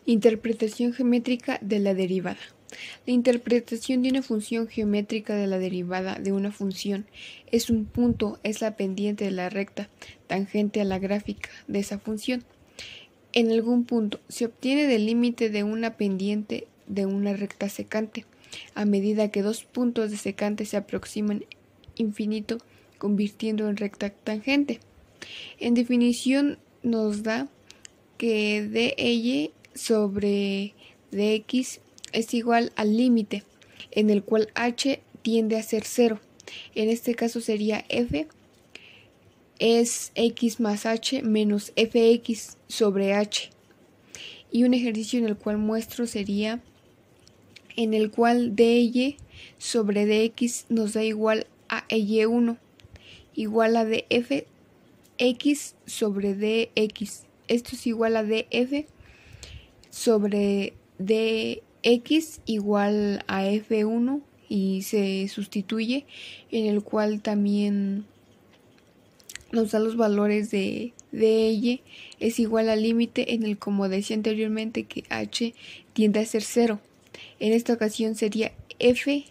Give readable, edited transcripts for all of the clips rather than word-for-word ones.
Interpretación geométrica de la derivada. La interpretación de una función geométrica de la derivada de una función es un punto, es la pendiente de la recta tangente a la gráfica de esa función. En algún punto se obtiene del límite de una pendiente de una recta secante, a medida que dos puntos de secante se aproximan infinito, convirtiendo en recta tangente. En definición nos da que dy sobre dx es igual al límite en el cual h tiende a ser 0. En este caso sería f es x más h menos fx sobre h. Y un ejercicio en el cual muestro sería en el cual dy sobre dx nos da igual a y1 igual a dfx sobre dx. Esto es igual a df sobre dx igual a f1 y se sustituye, en el cual también nos da los valores de dy es igual al límite en el, como decía anteriormente, que h tiende a ser 0. En esta ocasión sería f,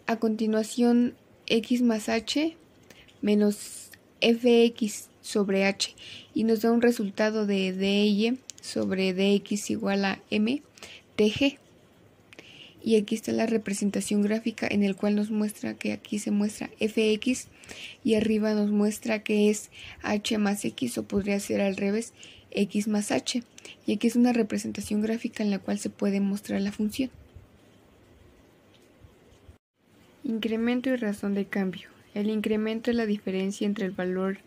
a continuación x más h menos fx sobre h, y nos da un resultado de dy sobre dx igual a m tg. Y aquí está la representación gráfica en el cual nos muestra que aquí se muestra fx y arriba nos muestra que es h más x, o podría ser al revés, x más h. Y aquí es una representación gráfica en la cual se puede mostrar la función. Incremento y razón de cambio. El incremento es la diferencia entre el valor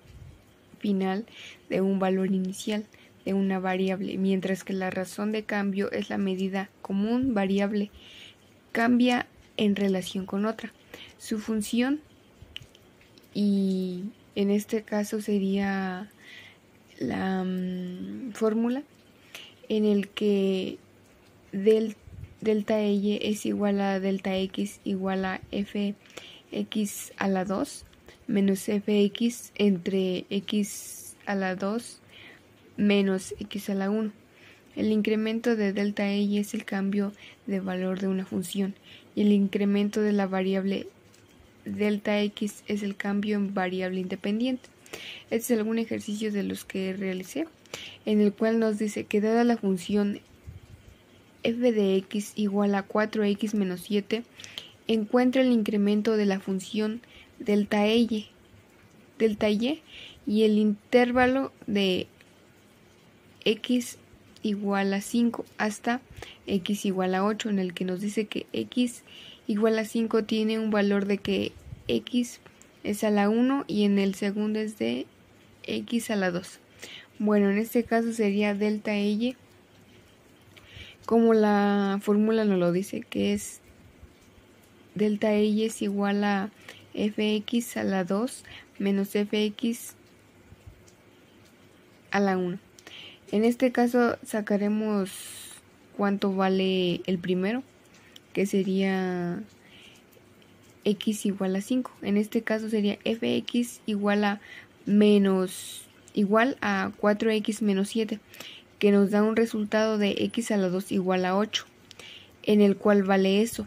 final de un valor inicial de una variable, mientras que la razón de cambio es la medida común variable cambia en relación con otra. Su función, y en este caso sería la fórmula en el que delta y es igual a delta x igual a fx a la 2 menos fx entre x a la 2 menos x a la 1. El incremento de delta y es el cambio de valor de una función, y el incremento de la variable delta x es el cambio en variable independiente. Este es algún ejercicio de los que realicé, en el cual nos dice que dada la función f de x igual a 4x menos 7, encuentra el incremento de la función delta y y el intervalo de x igual a 5 hasta x igual a 8, en el que nos dice que x igual a 5 tiene un valor de que x es a la 1 y en el segundo es de x a la 2. Bueno, en este caso sería delta y, como la fórmula nos lo dice, que es delta y es igual a fx a la 2 menos fx a la 1. En este caso sacaremos cuánto vale el primero, que sería x igual a 5. En este caso sería fx igual a 4x menos 7, que nos da un resultado de x a la 2 igual a 8, en el cual vale eso.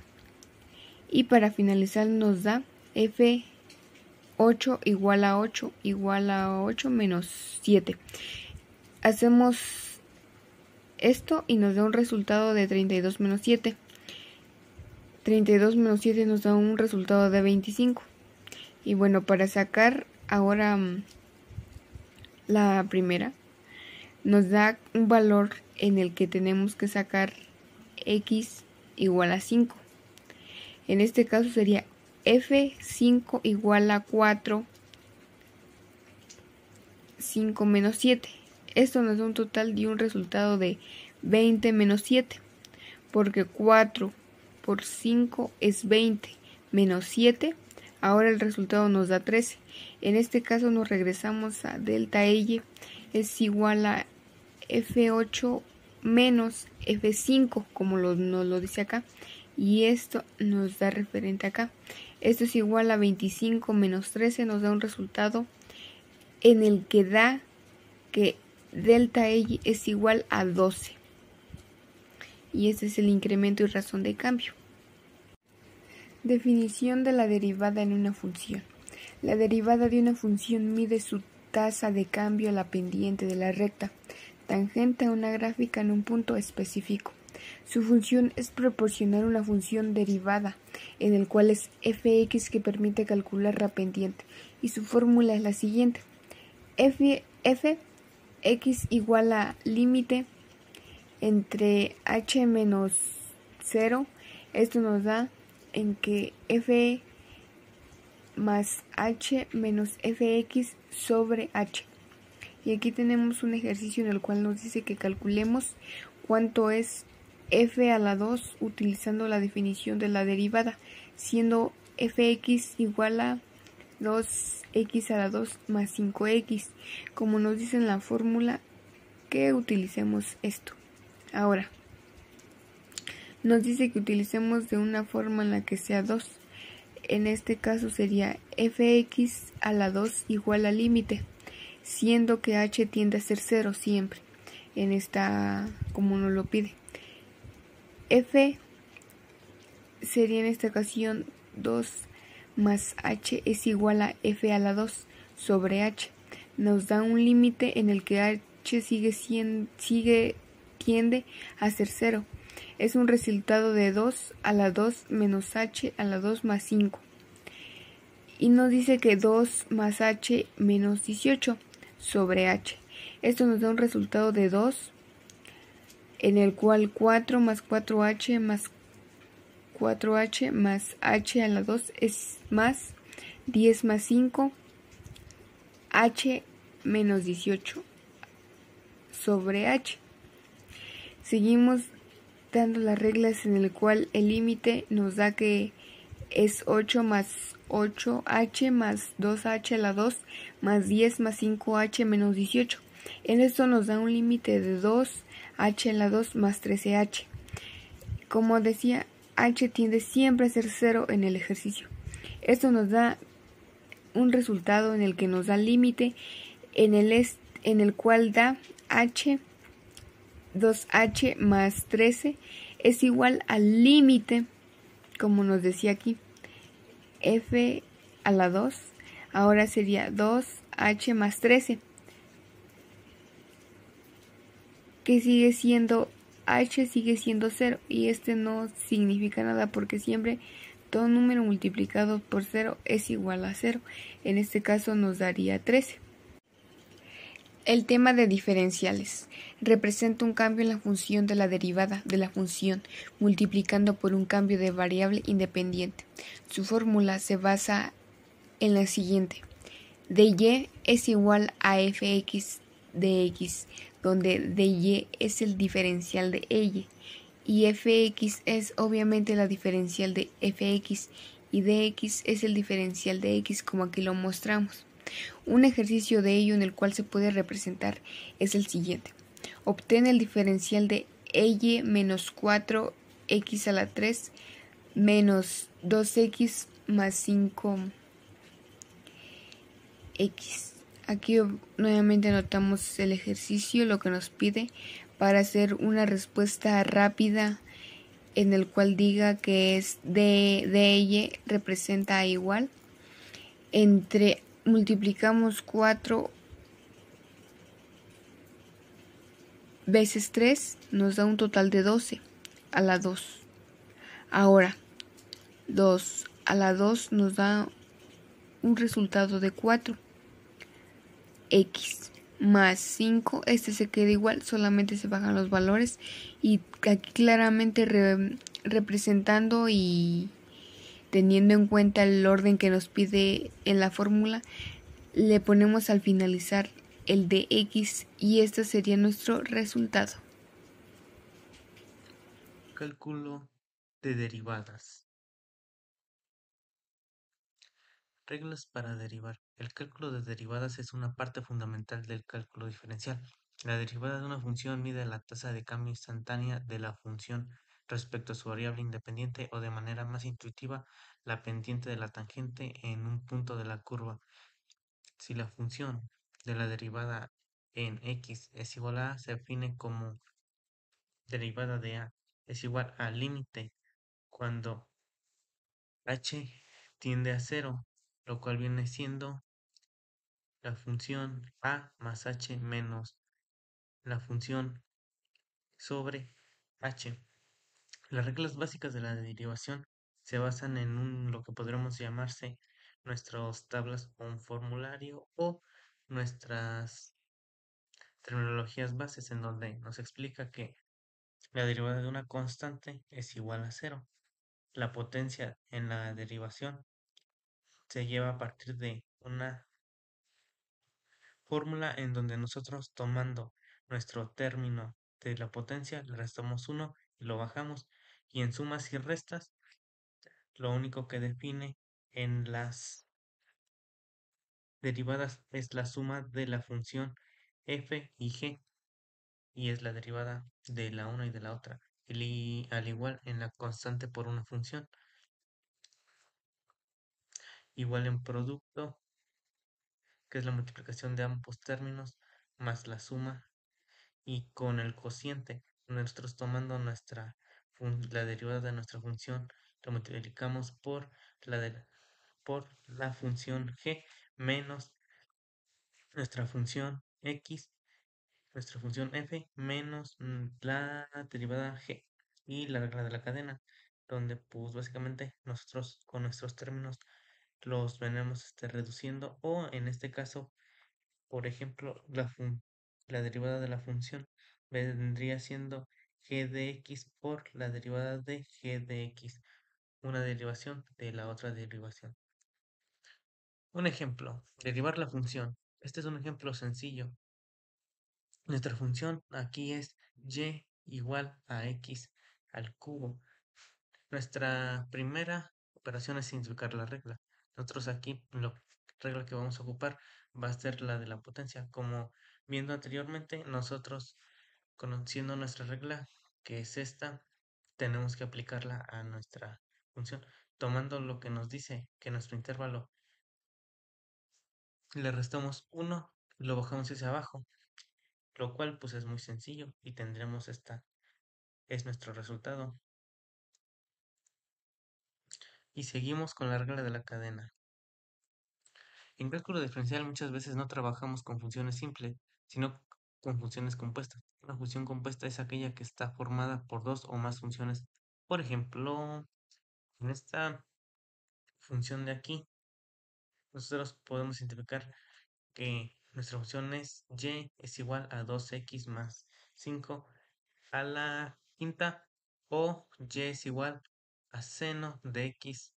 Y para finalizar nos da f8 igual a 8 menos 7. Hacemos esto y nos da un resultado de 32 menos 7. 32 menos 7 nos da un resultado de 25. Y bueno, para sacar ahora la primera, nos da un valor en el que tenemos que sacar x igual a 5. En este caso sería f5 igual a 4, 5 menos 7. Esto nos da un total de un resultado de 20 menos 7, porque 4 por 5 es 20, menos 7, ahora el resultado nos da 13. En este caso nos regresamos a delta y, es igual a f8 menos f5, como nos lo dice acá, y esto nos da referente acá. Esto es igual a 25 menos 13, nos da un resultado en el que da que delta y es igual a 12. y este es el incremento y razón de cambio. Definición de la derivada en una función. La derivada de una función mide su tasa de cambio a la pendiente de la recta tangente a una gráfica en un punto específico. Su función es proporcionar una función derivada, en el cual es fx que permite calcular la pendiente, y su fórmula es la siguiente. Fx igual a límite entre h menos 0. Esto nos da en que f más h menos fx sobre h. Y aquí tenemos un ejercicio en el cual nos dice que calculemos cuánto es f a la 2 utilizando la definición de la derivada, siendo fx igual a 2x a la 2 más 5x, como nos dice en la fórmula, que utilicemos esto. Ahora, nos dice que utilicemos de una forma en la que sea 2. En este caso sería fx a la 2 igual al límite, siendo que h tiende a ser 0 siempre, en esta, como nos lo pide. F sería en esta ocasión 2 más h es igual a f a la 2 sobre h. Nos da un límite en el que h tiende a ser 0. Es un resultado de 2 a la 2 menos h a la 2 más 5. Y nos dice que 2 más h menos 18 sobre h. Esto nos da un resultado de 2, en el cual 4 más 4h más 4h más h a la 2 es más 10 más 5, h menos 18 sobre h. Seguimos dando las reglas en el cual el límite nos da que es 8 más 8h más 2h a la 2 más 10 más 5h menos 18. En esto nos da un límite de 2h a la 2 más 13h. Como decía, h tiende siempre a ser 0 en el ejercicio. Esto nos da un resultado en el que nos da límite en el cual da h 2h más 13 es igual al límite, como nos decía aquí, f a la 2, ahora sería 2h más 13, que sigue siendo, h sigue siendo 0, y este no significa nada porque siempre todo número multiplicado por 0 es igual a 0. En este caso nos daría 13. El tema de diferenciales representa un cambio en la función de la derivada de la función, multiplicando por un cambio de variable independiente. Su fórmula se basa en la siguiente. dy es igual a fx de x, donde dy es el diferencial de y fx es obviamente la diferencial de fx, y dx es el diferencial de x, como aquí lo mostramos. Un ejercicio de ello en el cual se puede representar es el siguiente. Obtén el diferencial de y menos 4x a la 3 menos 2x más 5x. Aquí nuevamente anotamos el ejercicio, lo que nos pide para hacer una respuesta rápida en el cual diga que es de y representa a igual. Multiplicamos 4 veces 3, nos da un total de 12 a la 2. Ahora, 2 a la 2 nos da un resultado de 4. X más 5, este se queda igual, solamente se bajan los valores, y aquí claramente representando y teniendo en cuenta el orden que nos pide en la fórmula, le ponemos al finalizar el de x y este sería nuestro resultado. Cálculo de derivadas. Reglas para derivar. El cálculo de derivadas es una parte fundamental del cálculo diferencial. La derivada de una función mide la tasa de cambio instantánea de la función respecto a su variable independiente, o de manera más intuitiva, la pendiente de la tangente en un punto de la curva. Si la función de la derivada en x es igual a, se define como derivada de a. es igual al límite cuando h tiende a cero, lo cual viene siendo la función a más h menos la función sobre h. Las reglas básicas de la derivación se basan en lo que podríamos llamarse nuestras tablas o un formulario o nuestras terminologías bases en donde nos explica que la derivada de una constante es igual a cero. La potencia en la derivación se lleva a partir de una fórmula en donde nosotros tomando nuestro término de la potencia le restamos uno y lo bajamos, y en sumas y restas lo único que define en las derivadas es la suma de la función f y g, y es la derivada de la una y de la otra, al igual en la constante por una función, igual en producto, que es la multiplicación de ambos términos más la suma, y con el cociente, nosotros tomando la derivada de nuestra función, lo multiplicamos por la función g menos nuestra función x, nuestra función f menos la derivada g, y la regla de la cadena, donde pues básicamente nosotros con nuestros términos los venimos reduciendo, o en este caso, por ejemplo, la derivada de la función vendría siendo g de x por la derivada de g de x, una derivación de la otra derivación. Un ejemplo, derivar la función. Este es un ejemplo sencillo. Nuestra función aquí es y igual a x al cubo. Nuestra primera operación es simplificar la regla. Nosotros aquí la regla que vamos a ocupar va a ser la de la potencia. Como viendo anteriormente, nosotros conociendo nuestra regla, que es esta, tenemos que aplicarla a nuestra función. Tomando lo que nos dice que nuestro intervalo le restamos 1 y lo bajamos hacia abajo, lo cual pues es muy sencillo y tendremos es nuestro resultado. Y seguimos con la regla de la cadena. En cálculo diferencial muchas veces no trabajamos con funciones simples, sino con funciones compuestas. Una función compuesta es aquella que está formada por dos o más funciones. Por ejemplo, en esta función de aquí, nosotros podemos identificar que nuestra función es y es igual a 2x más 5 a la quinta, o y es igual a seno de x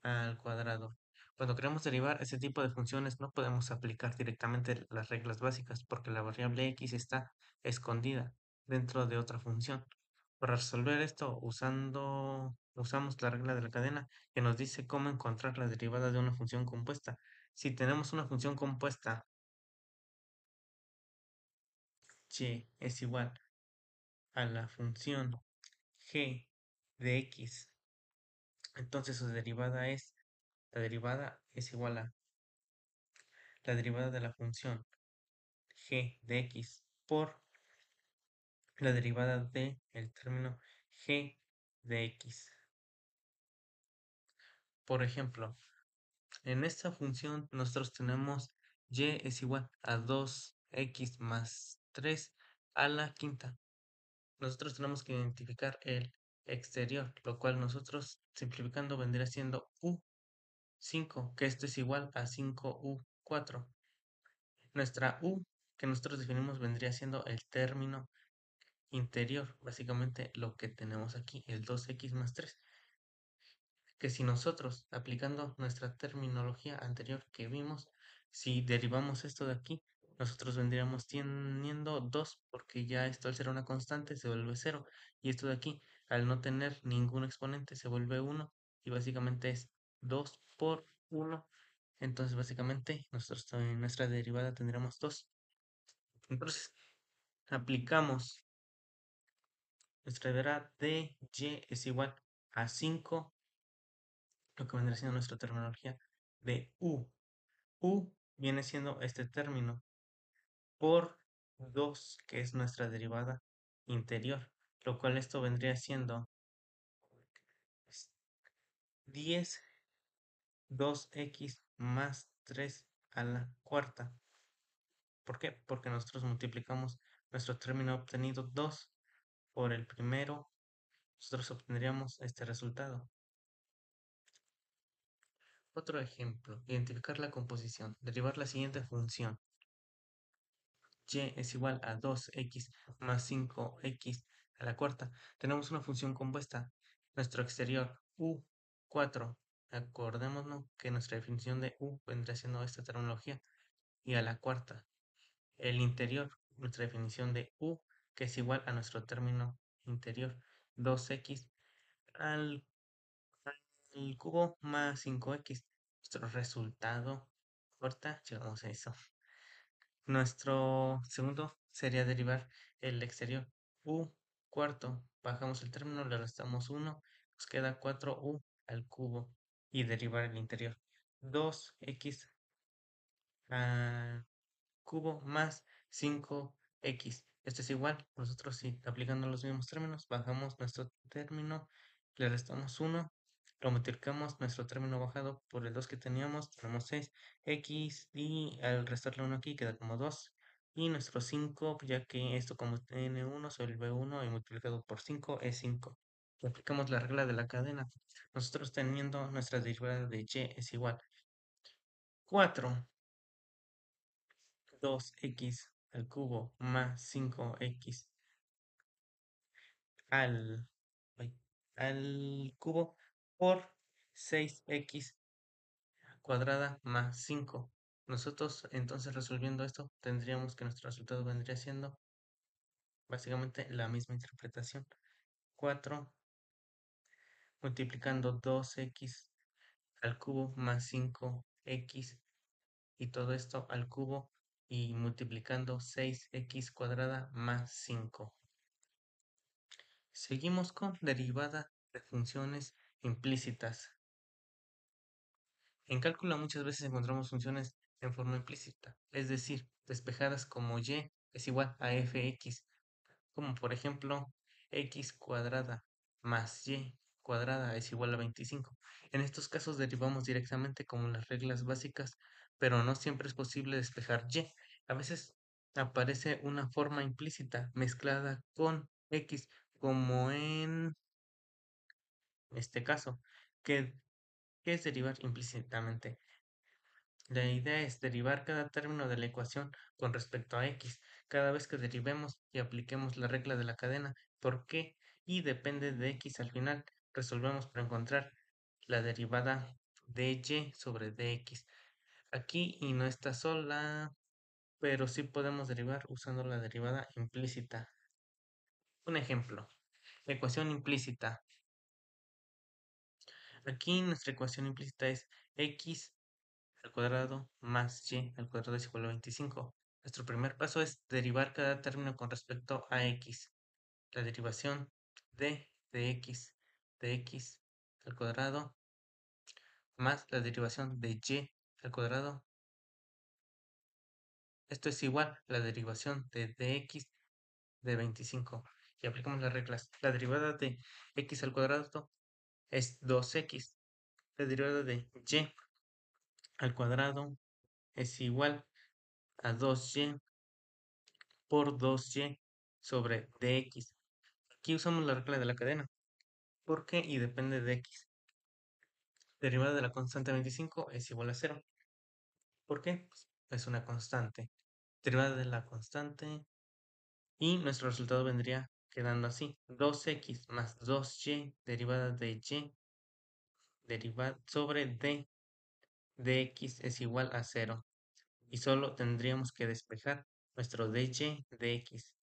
al cuadrado. Cuando queremos derivar ese tipo de funciones no podemos aplicar directamente las reglas básicas porque la variable x está escondida dentro de otra función. Para resolver esto usamos la regla de la cadena, que nos dice cómo encontrar la derivada de una función compuesta. Si tenemos una función compuesta y es igual a la función g de x, entonces su la derivada es igual a la derivada de la función g de x por la derivada de el término g de x. Por ejemplo, en esta función nosotros tenemos y es igual a 2x más 3 a la quinta. Nosotros tenemos que identificar el exterior, lo cual nosotros simplificando vendría siendo u5, que esto es igual a 5u4. Nuestra u que nosotros definimos vendría siendo el término interior, básicamente lo que tenemos aquí, el 2x más 3, que si nosotros, aplicando nuestra terminología anterior que vimos, si derivamos esto de aquí, nosotros vendríamos teniendo 2, porque ya esto al ser una constante se vuelve cero, y esto de aquí, al no tener ningún exponente, se vuelve uno, y básicamente es 2 por 1. Entonces básicamente nosotros en nuestra derivada tendríamos 2. Entonces aplicamos nuestra derivada de y es igual a 5, lo que vendría siendo nuestra terminología de u. U viene siendo este término por 2, que es nuestra derivada interior. lo cual esto vendría siendo 10 2x más 3 a la cuarta. ¿Por qué? Porque nosotros multiplicamos nuestro término obtenido 2 por el primero, nosotros obtendríamos este resultado. Otro ejemplo, identificar la composición, derivar la siguiente función. Y es igual a 2x más 5x a la cuarta. Tenemos una función compuesta. Nuestro exterior, u4. Acordémonos que nuestra definición de u vendría siendo esta terminología. Y a la cuarta. El interior, nuestra definición de u, que es igual a nuestro término interior. 2x al, al cubo más 5x. Nuestro resultado. Ahorita llegamos a eso. Nuestro segundo sería derivar el exterior. U cuarto. Bajamos el término, le restamos 1. Nos queda 4u al cubo. Y derivar el interior. 2x al cubo más 5x. Esto es igual. Nosotros si aplicando los mismos términos, bajamos nuestro término, le restamos 1, lo multiplicamos nuestro término bajado por el 2 que teníamos, tenemos 6x y al restarle 1 aquí queda como 2. Y nuestro 5, ya que esto como tiene 1 sobre el b1 y multiplicado por 5 es 5. Y aplicamos la regla de la cadena. Nosotros teniendo nuestra derivada de y es igual 4 2x al cubo más 5x al, ay, al cubo por 6x cuadrada más 5. Nosotros entonces resolviendo esto tendríamos que nuestro resultado vendría siendo básicamente la misma interpretación. 4 multiplicando 2x al cubo más 5x y todo esto al cubo y multiplicando 6x cuadrada más 5. Seguimos con derivada de funciones implícitas. En cálculo muchas veces encontramos funciones en forma implícita, es decir, despejadas como y es igual a fx, como por ejemplo x cuadrada más y cuadrada es igual a 25. En estos casos derivamos directamente como las reglas básicas, pero no siempre es posible despejar y. A veces aparece una forma implícita mezclada con x, como en este caso, que, que es derivar implícitamente. La idea es derivar cada término de la ecuación con respecto a x, cada vez que derivemos y apliquemos la regla de la cadena, por qué y depende de x al final, resolvemos para encontrar la derivada de y sobre dx. Aquí y no está sola, pero sí podemos derivar usando la derivada implícita. Un ejemplo, ecuación implícita. Aquí nuestra ecuación implícita es x al cuadrado más y al cuadrado es igual a 25. Nuestro primer paso es derivar cada término con respecto a x. La derivación de x al cuadrado más la derivación de y al cuadrado. Esto es igual a la derivación de dx de 25. Y aplicamos las reglas. La derivada de x al cuadrado es 2x. La derivada de y al cuadrado es igual a 2y por 2y sobre dx. Aquí usamos la regla de la cadena, porque y depende de x. Derivada de la constante 25 es igual a 0. ¿Por qué? Pues es una constante. Derivada de la constante y nuestro resultado vendría quedando así. 2x más 2y derivada de y derivada sobre d de x es igual a 0. Y solo tendríamos que despejar nuestro dy de x.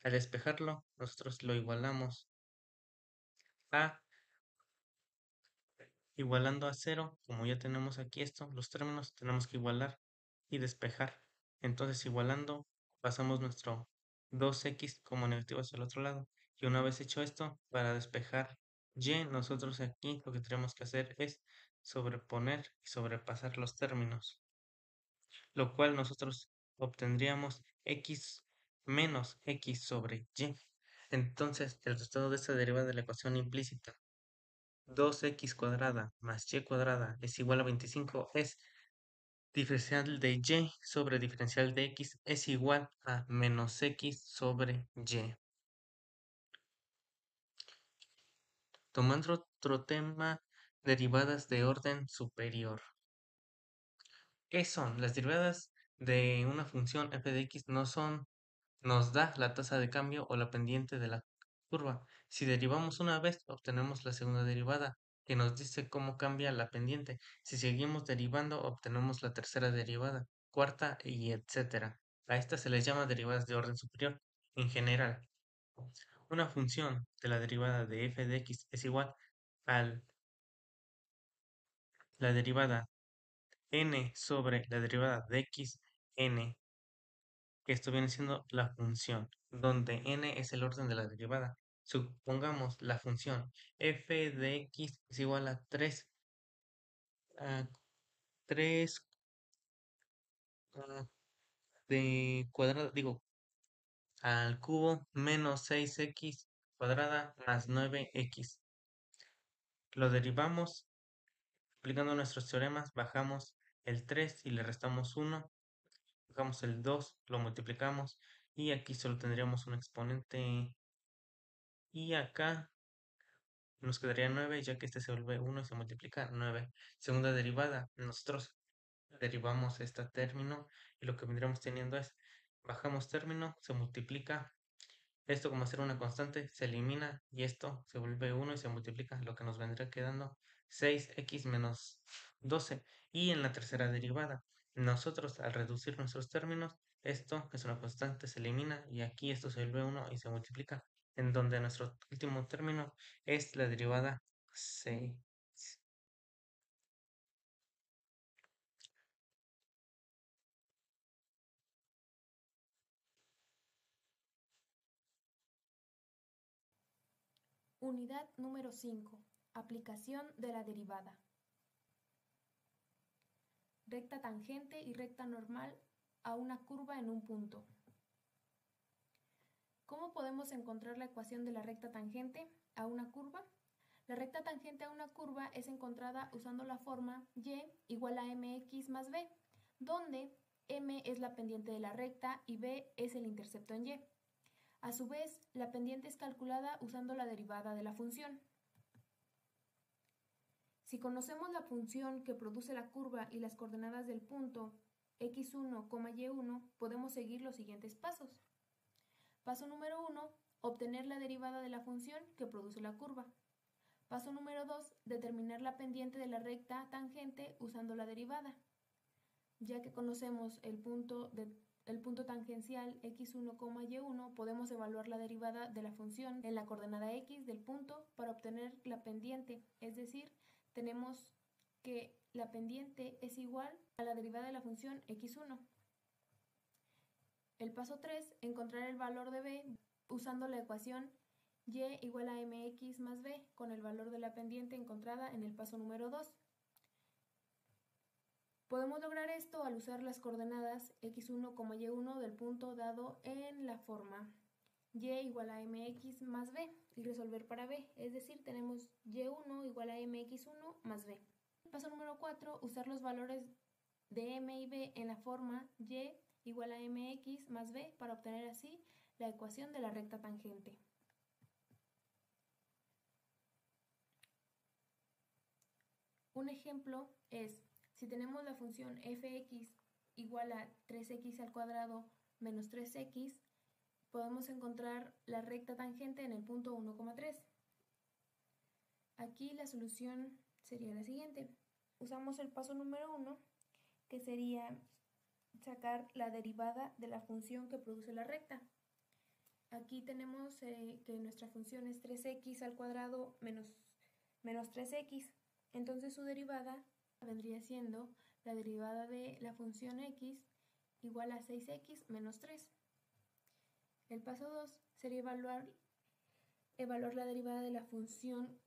Al despejarlo, nosotros lo igualamos a igualando a 0, como ya tenemos aquí esto, los términos tenemos que igualar y despejar. Entonces igualando, pasamos nuestro 2x como negativo hacia el otro lado. Y una vez hecho esto, para despejar y, nosotros aquí lo que tenemos que hacer es sobreponer y sobrepasar los términos, lo cual nosotros obtendríamos x menos x sobre y. Entonces, el resultado de esta derivada de la ecuación implícita 2x² más y² es igual a 25 es diferencial de y sobre diferencial de x es igual a menos x sobre y. Tomando otro tema, derivadas de orden superior. ¿Qué son? Las derivadas de una función f de x nos da la tasa de cambio o la pendiente de la curva. Si derivamos una vez, obtenemos la segunda derivada, que nos dice cómo cambia la pendiente. Si seguimos derivando, obtenemos la tercera derivada, cuarta y etcétera. A estas se les llama derivadas de orden superior. En general, una función de la derivada de f de x es igual a la derivada n sobre la derivada de x n, que esto viene siendo la función, donde n es el orden de la derivada. Supongamos la función f de x es igual a 3, a 3 de cuadrado, digo, al cubo menos 6x cuadrada más 9x. Lo derivamos aplicando nuestros teoremas, bajamos el 3 y le restamos 1, bajamos el 2, lo multiplicamos y aquí solo tendríamos un exponente y acá nos quedaría 9 ya que este se vuelve 1 y se multiplica 9. Segunda derivada, nosotros derivamos este término y lo que vendríamos teniendo es, bajamos término, se multiplica, esto como hacer una constante, se elimina y esto se vuelve 1 y se multiplica, lo que nos vendría quedando 6x menos 12. Y en la tercera derivada, nosotros al reducir nuestros términos, esto que es una constante se elimina y aquí esto se vuelve 1 y se multiplica, en donde nuestro último término es la derivada 6. Unidad número 5. Aplicación de la derivada. Recta tangente y recta normal a una curva en un punto. ¿Cómo podemos encontrar la ecuación de la recta tangente a una curva? La recta tangente a una curva es encontrada usando la forma y igual a mx más b, donde m es la pendiente de la recta y b es el intercepto en y. A su vez, la pendiente es calculada usando la derivada de la función. Si conocemos la función que produce la curva y las coordenadas del punto x1, y1, podemos seguir los siguientes pasos. Paso número 1, obtener la derivada de la función que produce la curva. Paso número 2, determinar la pendiente de la recta tangente usando la derivada. Ya que conocemos el punto tangencial x1, y1, podemos evaluar la derivada de la función en la coordenada x del punto para obtener la pendiente, es decir, tenemos que la pendiente es igual a la derivada de la función x1. El paso 3, encontrar el valor de b usando la ecuación y igual a mx más b con el valor de la pendiente encontrada en el paso número 2. Podemos lograr esto al usar las coordenadas x1, y1 del punto dado en la forma y igual a mx más b y resolver para b, es decir, tenemos y1 igual a mx1 más b. Paso número 4, usar los valores de m y b en la forma y igual a mx más b para obtener así la ecuación de la recta tangente. Un ejemplo es, si tenemos la función fx igual a 3x al cuadrado menos 3x, podemos encontrar la recta tangente en el punto 1,3. Aquí la solución sería la siguiente. Usamos el paso número 1, que sería sacar la derivada de la función que produce la recta. Aquí tenemos que nuestra función es 3x al cuadrado menos 3x. Entonces su derivada vendría siendo la derivada de la función x igual a 6x menos 3. El paso 2 sería evaluar la derivada de la función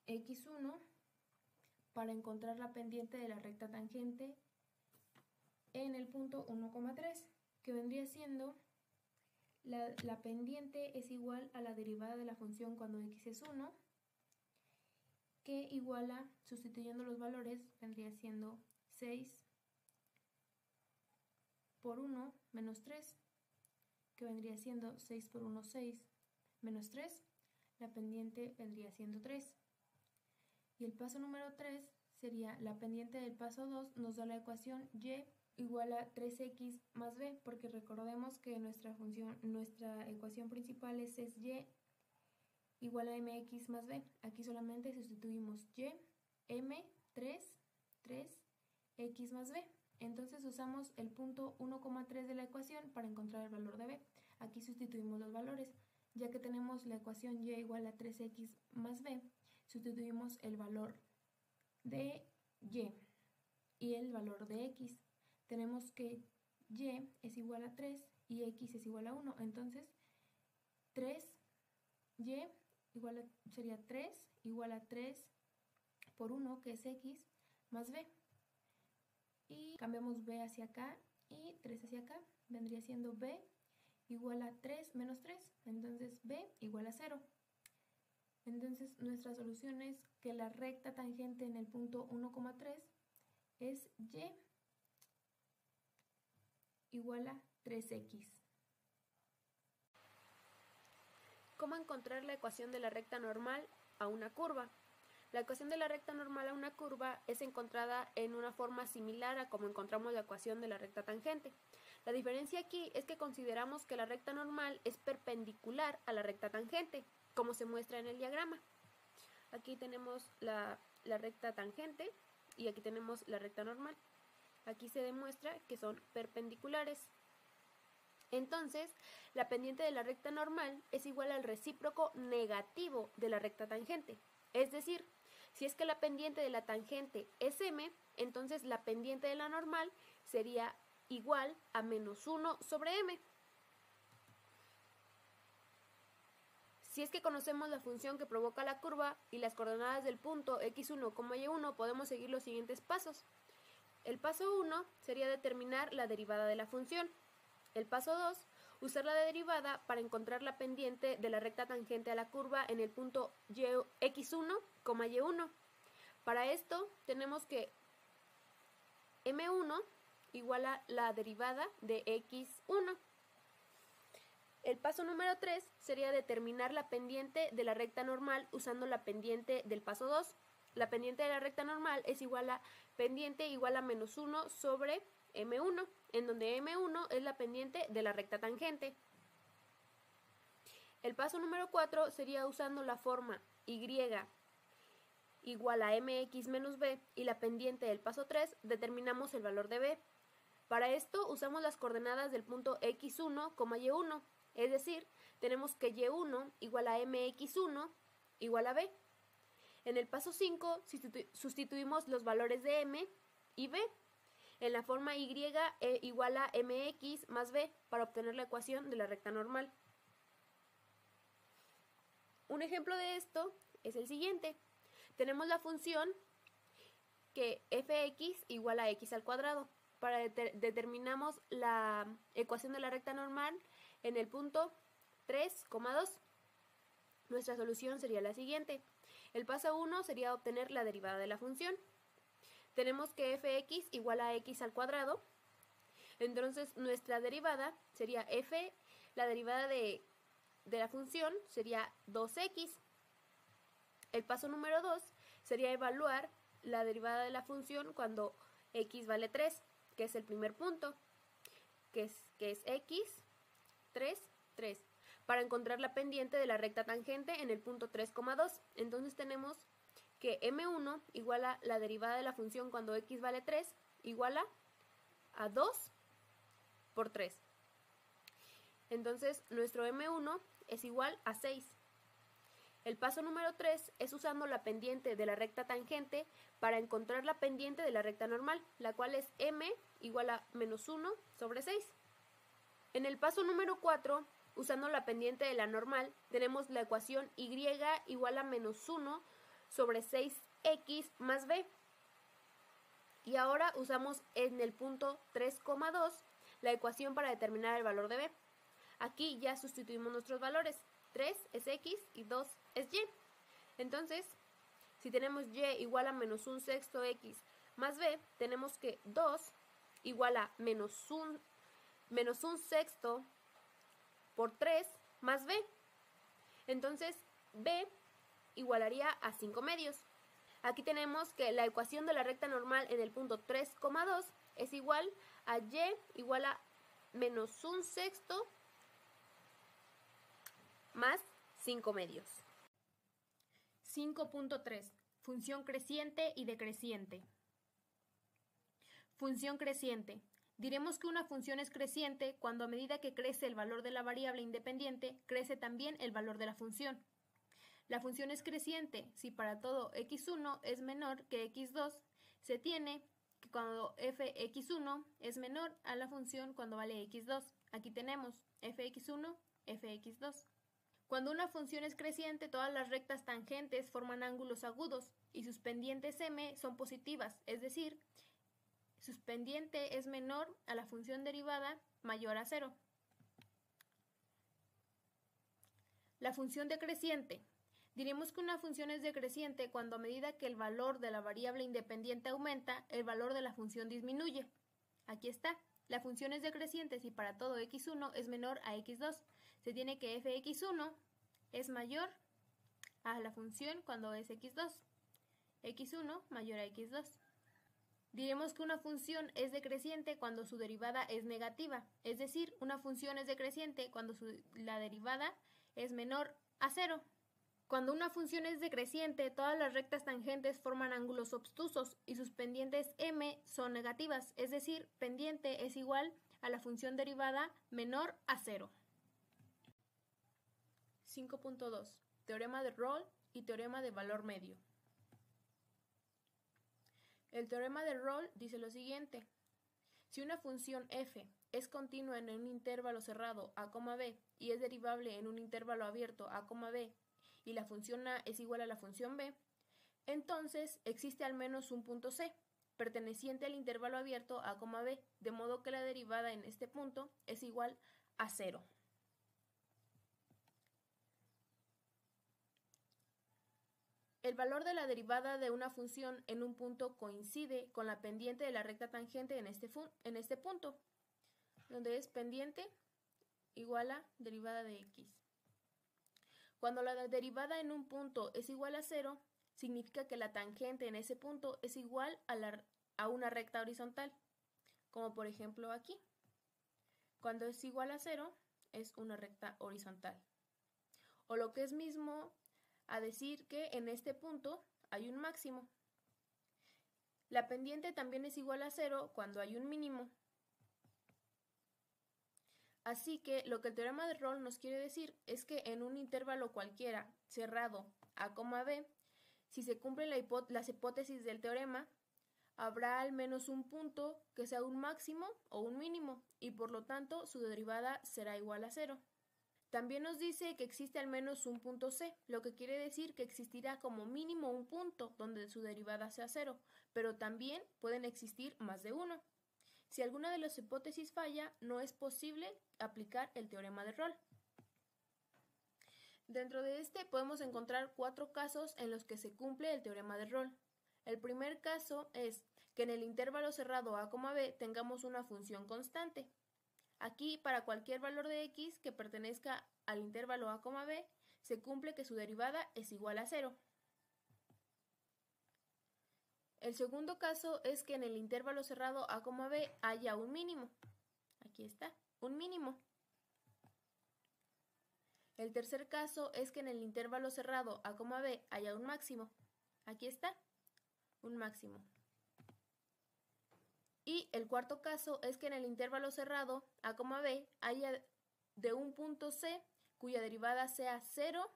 x1 para encontrar la pendiente de la recta tangente en el punto 1,3, que vendría siendo La pendiente es igual a la derivada de la función cuando x es 1, que igual a, sustituyendo los valores, vendría siendo 6 por 1 menos 3, que vendría siendo 6 por 1, 6, menos 3. La pendiente vendría siendo 3. Y el paso número 3 sería la pendiente del paso 2, nos da la ecuación y igual a 3x más b, porque recordemos que nuestra ecuación principal es y igual a mx más b. Aquí solamente sustituimos y, m, 3, x más b. Entonces usamos el punto 1,3 de la ecuación para encontrar el valor de b. Aquí sustituimos los valores. Ya que tenemos la ecuación y igual a 3x más b, sustituimos el valor de y el valor de x. Tenemos que y es igual a 3 y x es igual a 1. Entonces 3y sería 3 igual a 3 por 1, que es x, más b. Y cambiamos b hacia acá y 3 hacia acá. Vendría siendo b igual a 3 menos 3. Entonces b igual a 0. Entonces nuestra solución es que la recta tangente en el punto 1,3 es y igual a 3x. ¿Cómo encontrar la ecuación de la recta normal a una curva? La ecuación de la recta normal a una curva es encontrada en una forma similar a como encontramos la ecuación de la recta tangente. La diferencia aquí es que consideramos que la recta normal es perpendicular a la recta tangente, como se muestra en el diagrama. Aquí tenemos la recta tangente y aquí tenemos la recta normal. Aquí se demuestra que son perpendiculares. Entonces, la pendiente de la recta normal es igual al recíproco negativo de la recta tangente. Es decir, si es que la pendiente de la tangente es m, entonces la pendiente de la normal sería igual a menos 1 sobre m. Si es que conocemos la función que provoca la curva y las coordenadas del punto x1, y1, podemos seguir los siguientes pasos. El paso 1 sería determinar la derivada de la función. El paso 2, usar la derivada para encontrar la pendiente de la recta tangente a la curva en el punto x1, y1. Para esto tenemos que m1 igual a la derivada de x1. El paso número 3 sería determinar la pendiente de la recta normal usando la pendiente del paso 2. La pendiente de la recta normal es igual a pendiente igual a menos 1 sobre m1, en donde m1 es la pendiente de la recta tangente. El paso número 4 sería usando la forma y igual a mx menos b y la pendiente del paso 3 determinamos el valor de b. Para esto usamos las coordenadas del punto x1, y1, es decir, tenemos que y1 igual a mx1 igual a b. En el paso 5 sustituimos los valores de m y b en la forma y igual a mx más b para obtener la ecuación de la recta normal. Un ejemplo de esto es el siguiente. Tenemos la función que fx igual a x al cuadrado. Para determinamos la ecuación de la recta normal en el punto 3,2. Nuestra solución sería la siguiente. El paso 1 sería obtener la derivada de la función. Tenemos que fx igual a x al cuadrado. Entonces nuestra derivada sería la derivada de la función sería 2x. El paso número 2 sería evaluar la derivada de la función cuando x vale 3, que es el primer punto, que es x, 3, 3, para encontrar la pendiente de la recta tangente en el punto 3,2. Entonces tenemos que m1 igual a la derivada de la función cuando x vale 3 igual a 2 por 3. Entonces nuestro m1 es igual a 6. El paso número 3 es usando la pendiente de la recta tangente para encontrar la pendiente de la recta normal, la cual es m igual a menos 1 sobre 6. En el paso número 4, usando la pendiente de la normal, tenemos la ecuación y igual a menos 1 sobre 6x más b. Y ahora usamos en el punto 3,2 la ecuación para determinar el valor de b. Aquí ya sustituimos nuestros valores. 3 es x y 2 es y. Entonces, si tenemos y igual a menos un sexto x más b, tenemos que 2 igual a menos un sexto por 3 más b. Entonces, b igualaría a 5 medios. Aquí tenemos que la ecuación de la recta normal en el punto 3,2 es igual a y igual a menos un sexto más 5 medios. 5.3. Función creciente y decreciente. Función creciente. Diremos que una función es creciente cuando a medida que crece el valor de la variable independiente, crece también el valor de la función. La función es creciente si para todo x1 es menor que x2, se tiene que cuando fx1 es menor a la función cuando vale x2. Aquí tenemos fx1, fx2. Cuando una función es creciente, todas las rectas tangentes forman ángulos agudos y sus pendientes m son positivas, es decir, su pendiente es menor a la función derivada mayor a 0. La función decreciente. Diremos que una función es decreciente cuando a medida que el valor de la variable independiente aumenta, el valor de la función disminuye. Aquí está. La función es decreciente si para todo x1 es menor a x2. Se tiene que fx1 es mayor a la función cuando es x2. x1 mayor a x2. Diremos que una función es decreciente cuando su derivada es negativa. Es decir, una función es decreciente cuando la derivada es menor a 0. Cuando una función es decreciente, todas las rectas tangentes forman ángulos obtusos y sus pendientes m son negativas, es decir, pendiente es igual a la función derivada menor a 0. 5.2. Teorema de Rolle y teorema de valor medio. El teorema de Rolle dice lo siguiente. Si una función f es continua en un intervalo cerrado a, b y es derivable en un intervalo abierto a, b y la función a es igual a la función b, entonces existe al menos un punto c perteneciente al intervalo abierto a, b, de modo que la derivada en este punto es igual a 0. El valor de la derivada de una función en un punto coincide con la pendiente de la recta tangente en este punto, donde es pendiente igual a derivada de x. Cuando la derivada en un punto es igual a 0, significa que la tangente en ese punto es igual a una recta horizontal, como por ejemplo aquí. Cuando es igual a 0, es una recta horizontal. O lo que es mismo a decir que en este punto hay un máximo. La pendiente también es igual a 0 cuando hay un mínimo. Así que lo que el teorema de Rolle nos quiere decir es que en un intervalo cualquiera cerrado a, b, si se cumplen las hipótesis del teorema, habrá al menos un punto que sea un máximo o un mínimo y por lo tanto su derivada será igual a 0. También nos dice que existe al menos un punto c, lo que quiere decir que existirá como mínimo un punto donde su derivada sea 0, pero también pueden existir más de uno. Si alguna de las hipótesis falla, no es posible aplicar el teorema de Rolle. Dentro de este podemos encontrar 4 casos en los que se cumple el teorema de Rolle. El primer caso es que en el intervalo cerrado a, b tengamos una función constante. Aquí, para cualquier valor de x que pertenezca al intervalo a, b, se cumple que su derivada es igual a 0. El segundo caso es que en el intervalo cerrado a, b haya un mínimo. Aquí está, un mínimo. El tercer caso es que en el intervalo cerrado a, b haya un máximo. Aquí está, un máximo. Y el cuarto caso es que en el intervalo cerrado a, b haya de un punto c cuya derivada sea 0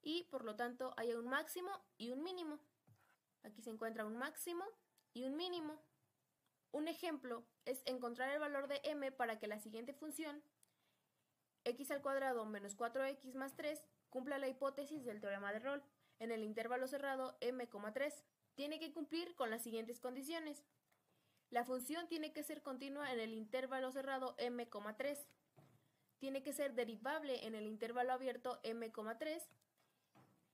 y por lo tanto haya un máximo y un mínimo. Aquí se encuentra un máximo y un mínimo. Un ejemplo es encontrar el valor de m para que la siguiente función x al cuadrado menos 4x más 3 cumpla la hipótesis del teorema de Rolle. En el intervalo cerrado m, 3 tiene que cumplir con las siguientes condiciones. La función tiene que ser continua en el intervalo cerrado m, 3. tiene que ser derivable en el intervalo abierto m,3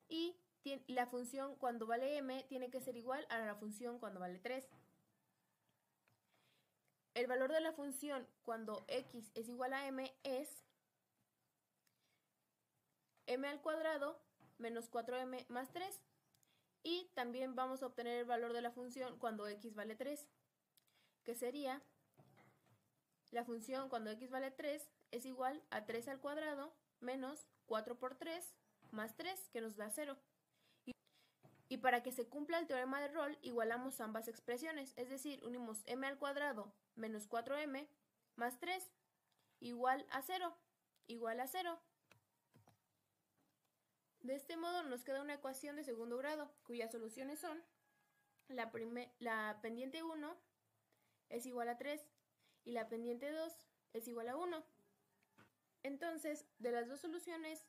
y la función cuando vale m tiene que ser igual a la función cuando vale 3. El valor de la función cuando x es igual a m es m al cuadrado menos 4m más 3. Y también vamos a obtener el valor de la función cuando x vale 3, que sería la función cuando x vale 3 es igual a 3 al cuadrado menos 4 por 3 más 3, que nos da 0. Y para que se cumpla el teorema de Rolle, igualamos ambas expresiones, es decir, unimos m al cuadrado menos 4m más 3 igual a 0, igual a 0. De este modo nos queda una ecuación de segundo grado, cuyas soluciones son la pendiente 1 es igual a 3 y la pendiente 2 es igual a 1. Entonces, de las dos soluciones,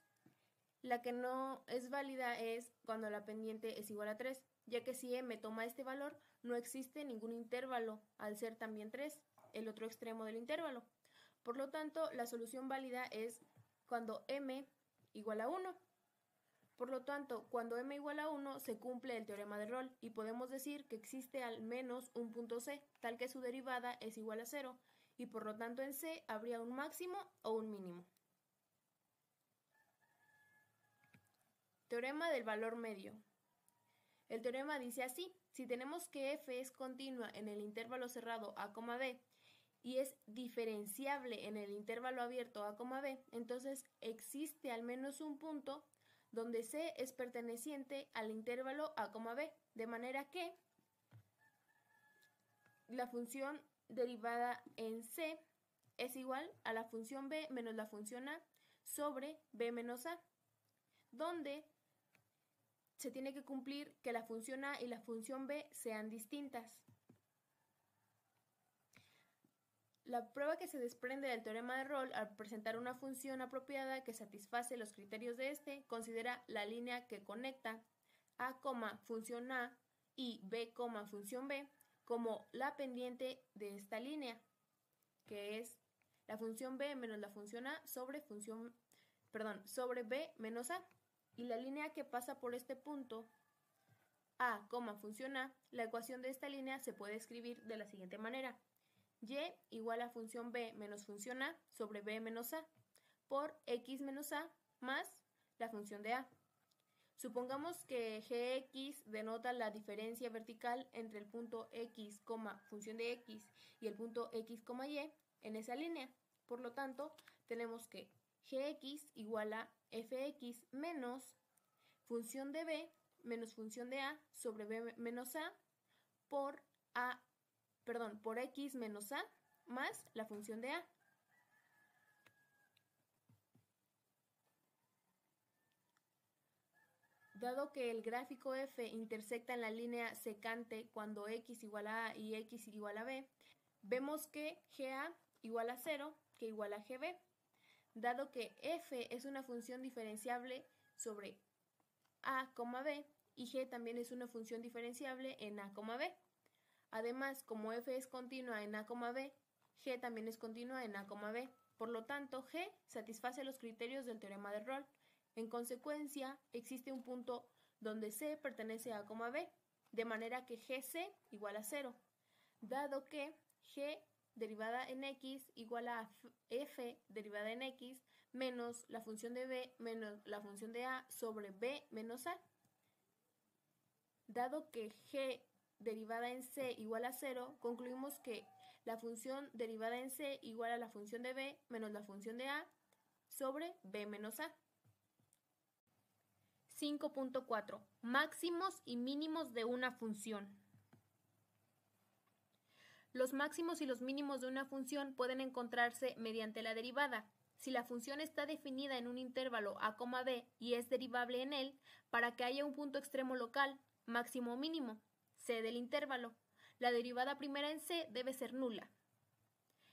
la que no es válida es cuando la pendiente es igual a 3, ya que si m toma este valor, no existe ningún intervalo, al ser también 3, el otro extremo del intervalo. Por lo tanto, la solución válida es cuando m igual a 1. Por lo tanto, cuando m igual a 1 se cumple el teorema de Rolle y podemos decir que existe al menos un punto C, tal que su derivada es igual a 0 y por lo tanto en C habría un máximo o un mínimo. Teorema del valor medio. El teorema dice así: si tenemos que f es continua en el intervalo cerrado a, b y es diferenciable en el intervalo abierto a, b, entonces existe al menos un punto donde C es perteneciente al intervalo a, b, de manera que la función derivada en C es igual a la función b menos la función a sobre b menos a, donde se tiene que cumplir que la función a y la función b sean distintas. La prueba que se desprende del teorema de Rolle al presentar una función apropiada que satisface los criterios de este considera la línea que conecta a, función a y b, función b como la pendiente de esta línea, que es la función b menos la función a sobre b menos a, y la línea que pasa por este punto a, función a. La ecuación de esta línea se puede escribir de la siguiente manera: y igual a función b menos función a sobre b menos a por x menos a más la función de a. Supongamos que gx denota la diferencia vertical entre el punto x, función de x y el punto x, y en esa línea. Por lo tanto, tenemos que gx igual a fx menos función de b menos función de a sobre b menos a por x menos a más la función de a. Dado que el gráfico f intersecta en la línea secante cuando x igual a a y x igual a b, vemos que ga igual a 0, que igual a gb. Dado que f es una función diferenciable sobre a, b, y g también es una función diferenciable en a, b. Además, como f es continua en a, b, g también es continua en a, b. Por lo tanto, g satisface los criterios del teorema de Rolle. En consecuencia, existe un punto donde c pertenece a b, de manera que gc igual a 0, dado que g derivada en x igual a f derivada en x menos la función de b menos la función de a sobre b menos a. Dado que g derivada en c igual a 0, concluimos que la función derivada en c igual a la función de b menos la función de a sobre b menos a. 5.4. Máximos y mínimos de una función. Los máximos y los mínimos de una función pueden encontrarse mediante la derivada. Si la función está definida en un intervalo a, b y es derivable en él, para que haya un punto extremo local, máximo o mínimo, c del intervalo, la derivada primera en c debe ser nula.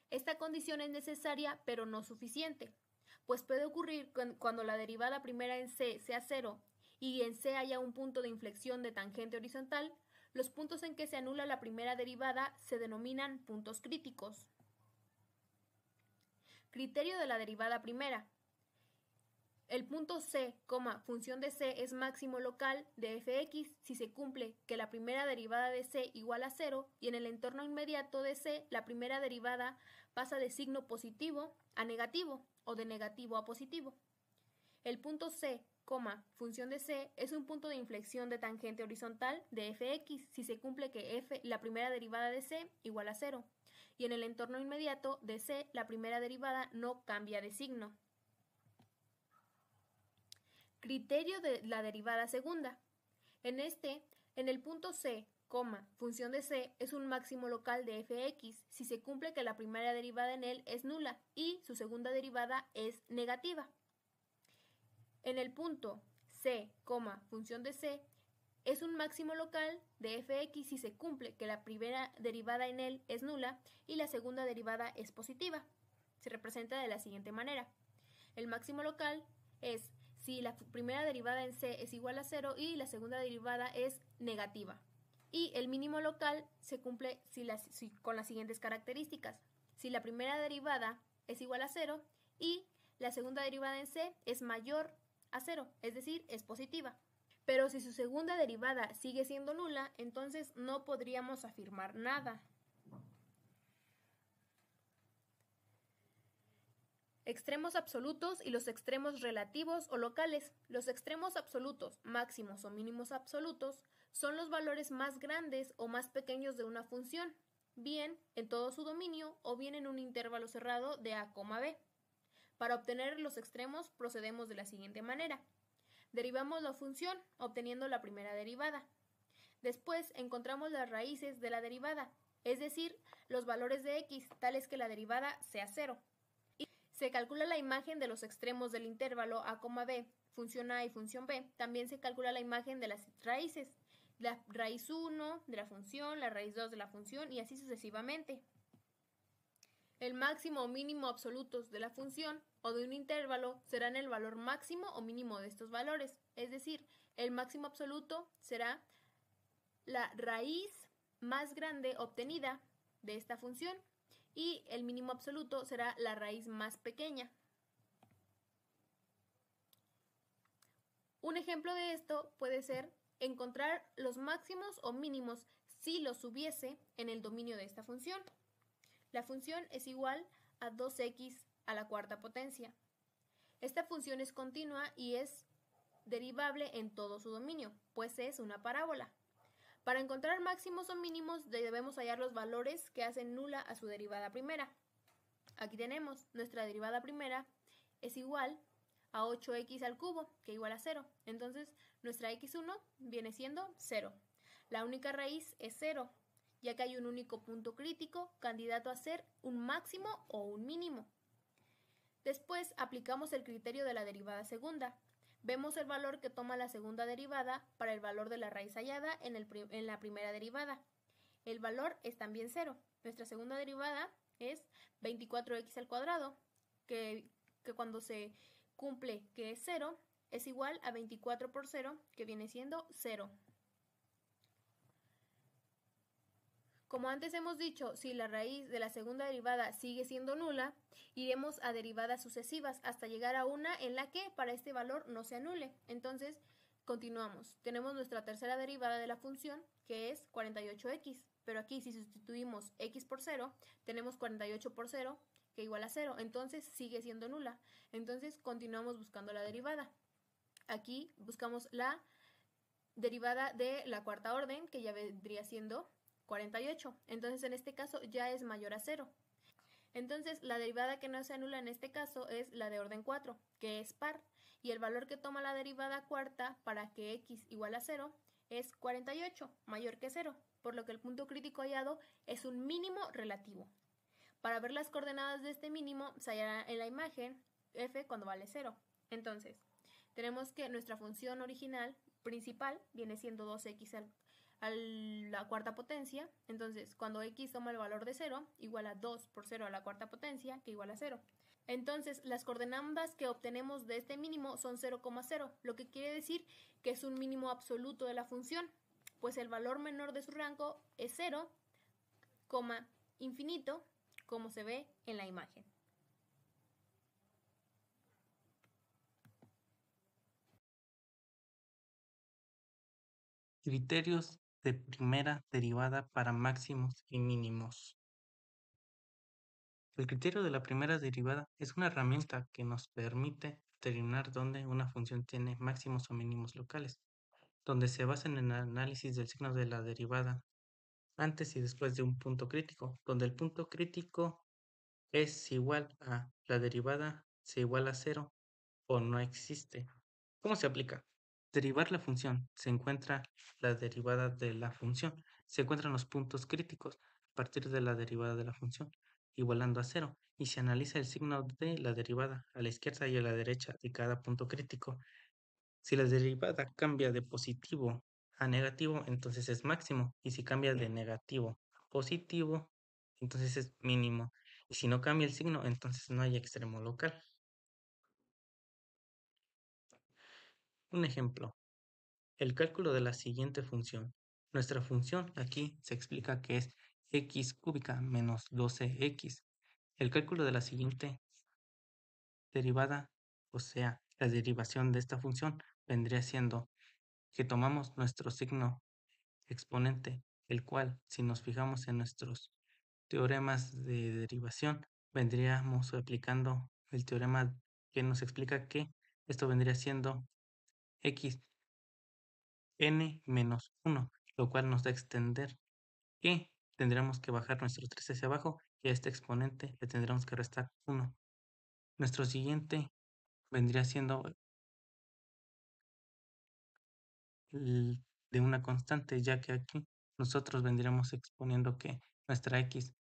Esta condición es necesaria pero no suficiente, pues puede ocurrir cuando la derivada primera en c sea 0 y en C haya un punto de inflexión de tangente horizontal, los puntos en que se anula la primera derivada se denominan puntos críticos. Criterio de la derivada primera. El punto C, función de C es máximo local de fx si se cumple que la primera derivada de C igual a 0 y en el entorno inmediato de C la primera derivada pasa de signo positivo a negativo o de negativo a positivo. El punto C, función de C es un punto de inflexión de tangente horizontal de fx si se cumple que la primera derivada de C igual a 0 y en el entorno inmediato de C la primera derivada no cambia de signo. Criterio de la derivada segunda. En el punto C, función de C es un máximo local de fx si se cumple que la primera derivada en él es nula y su segunda derivada es negativa. En el punto C, función de C es un máximo local de fx si se cumple que la primera derivada en él es nula y la segunda derivada es positiva. Se representa de la siguiente manera. El máximo local es si la primera derivada en C es igual a 0 y la segunda derivada es negativa. Y el mínimo local se cumple con las siguientes características. Si la primera derivada es igual a 0 y la segunda derivada en C es mayor a 0, es decir, es positiva. Pero si su segunda derivada sigue siendo nula, entonces no podríamos afirmar nada. Extremos absolutos y los extremos relativos o locales. Los extremos absolutos, máximos o mínimos absolutos, son los valores más grandes o más pequeños de una función, bien en todo su dominio o bien en un intervalo cerrado de a, b. Para obtener los extremos procedemos de la siguiente manera. Derivamos la función obteniendo la primera derivada. Después encontramos las raíces de la derivada, es decir, los valores de x, tales que la derivada sea 0. Se calcula la imagen de los extremos del intervalo a, b, función a y función b. También se calcula la imagen de las raíces, la raíz 1 de la función, la raíz 2 de la función y así sucesivamente. El máximo o mínimo absolutos de la función o de un intervalo serán el valor máximo o mínimo de estos valores. Es decir, el máximo absoluto será la raíz más grande obtenida de esta función y el mínimo absoluto será la raíz más pequeña. Un ejemplo de esto puede ser encontrar los máximos o mínimos si los hubiese en el dominio de esta función. La función es igual a 2x a la cuarta potencia. Esta función es continua y es derivable en todo su dominio, pues es una parábola. Para encontrar máximos o mínimos debemos hallar los valores que hacen nula a su derivada primera. Aquí tenemos nuestra derivada primera es igual a 8x al cubo, que igual a 0. Entonces nuestra x1 viene siendo 0. La única raíz es 0, ya que hay un único punto crítico candidato a ser un máximo o un mínimo. Después aplicamos el criterio de la derivada segunda. Vemos el valor que toma la segunda derivada para el valor de la raíz hallada en la primera derivada. El valor es también 0. Nuestra segunda derivada es 24x al cuadrado, que cuando se cumple que es 0, es igual a 24 por 0, que viene siendo 0. Como antes hemos dicho, si la raíz de la segunda derivada sigue siendo nula, iremos a derivadas sucesivas hasta llegar a una en la que para este valor no se anule. Entonces, continuamos. Tenemos nuestra tercera derivada de la función, que es 48x. Pero aquí, si sustituimos x por 0, tenemos 48 por 0, que igual a 0. Entonces, sigue siendo nula. Entonces, continuamos buscando la derivada. Aquí buscamos la derivada de la cuarta orden, que ya vendría siendo 48. Entonces, en este caso ya es mayor a 0. Entonces, la derivada que no se anula en este caso es la de orden 4, que es par. Y el valor que toma la derivada cuarta para que x igual a 0 es 48, mayor que 0, por lo que el punto crítico hallado es un mínimo relativo. Para ver las coordenadas de este mínimo, se hallará en la imagen f cuando vale 0. Entonces, tenemos que nuestra función original principal viene siendo 2x a la cuarta potencia. Entonces, cuando x toma el valor de 0, igual a 2 por 0 a la cuarta potencia, que igual a 0. Entonces, las coordenadas que obtenemos de este mínimo son 0,0, lo que quiere decir que es un mínimo absoluto de la función, pues el valor menor de su rango es 0, infinito, como se ve en la imagen. Criterios de primera derivada para máximos y mínimos. El criterio de la primera derivada es una herramienta que nos permite determinar dónde una función tiene máximos o mínimos locales, donde se basa en el análisis del signo de la derivada antes y después de un punto crítico, donde el punto crítico es igual a la derivada se iguala a cero o no existe. ¿Cómo se aplica? Derivar la función. Se encuentra la derivada de la función. Se encuentran los puntos críticos a partir de la derivada de la función, igualando a cero. Y se analiza el signo de la derivada a la izquierda y a la derecha de cada punto crítico. Si la derivada cambia de positivo a negativo, entonces es máximo. Y si cambia de negativo a positivo, entonces es mínimo. Y si no cambia el signo, entonces no hay extremo local. Un ejemplo. El cálculo de la siguiente función. Nuestra función aquí se explica que es x cúbica menos 12x. El cálculo de la siguiente derivada, o sea, la derivación de esta función, vendría siendo que tomamos nuestro signo exponente, el cual, si nos fijamos en nuestros teoremas de derivación, vendríamos aplicando el teorema que nos explica que esto vendría siendo x n menos 1, lo cual nos da a extender que tendremos que bajar nuestro 3 hacia abajo y a este exponente le tendremos que restar 1. Nuestro siguiente vendría siendo de una constante, ya que aquí nosotros vendríamos exponiendo que nuestra x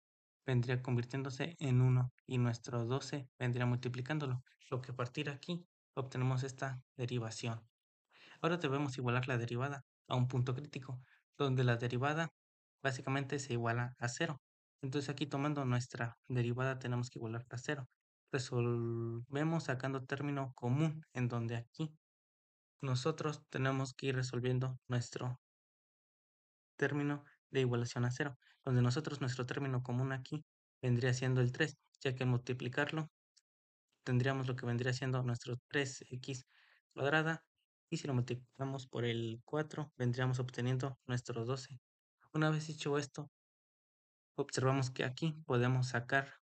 vendría convirtiéndose en 1 y nuestro 12 vendría multiplicándolo, lo que a partir de aquí obtenemos esta derivación. Ahora debemos igualar la derivada a un punto crítico, donde la derivada básicamente se iguala a cero. Entonces aquí tomando nuestra derivada tenemos que igualar a cero. Resolvemos sacando término común, en donde aquí nosotros tenemos que ir resolviendo nuestro término de igualación a cero, donde nosotros nuestro término común aquí vendría siendo el 3, ya que al multiplicarlo tendríamos lo que vendría siendo nuestro 3x cuadrada, y si lo multiplicamos por el 4 vendríamos obteniendo nuestro 12. Una vez hecho esto, observamos que aquí podemos sacar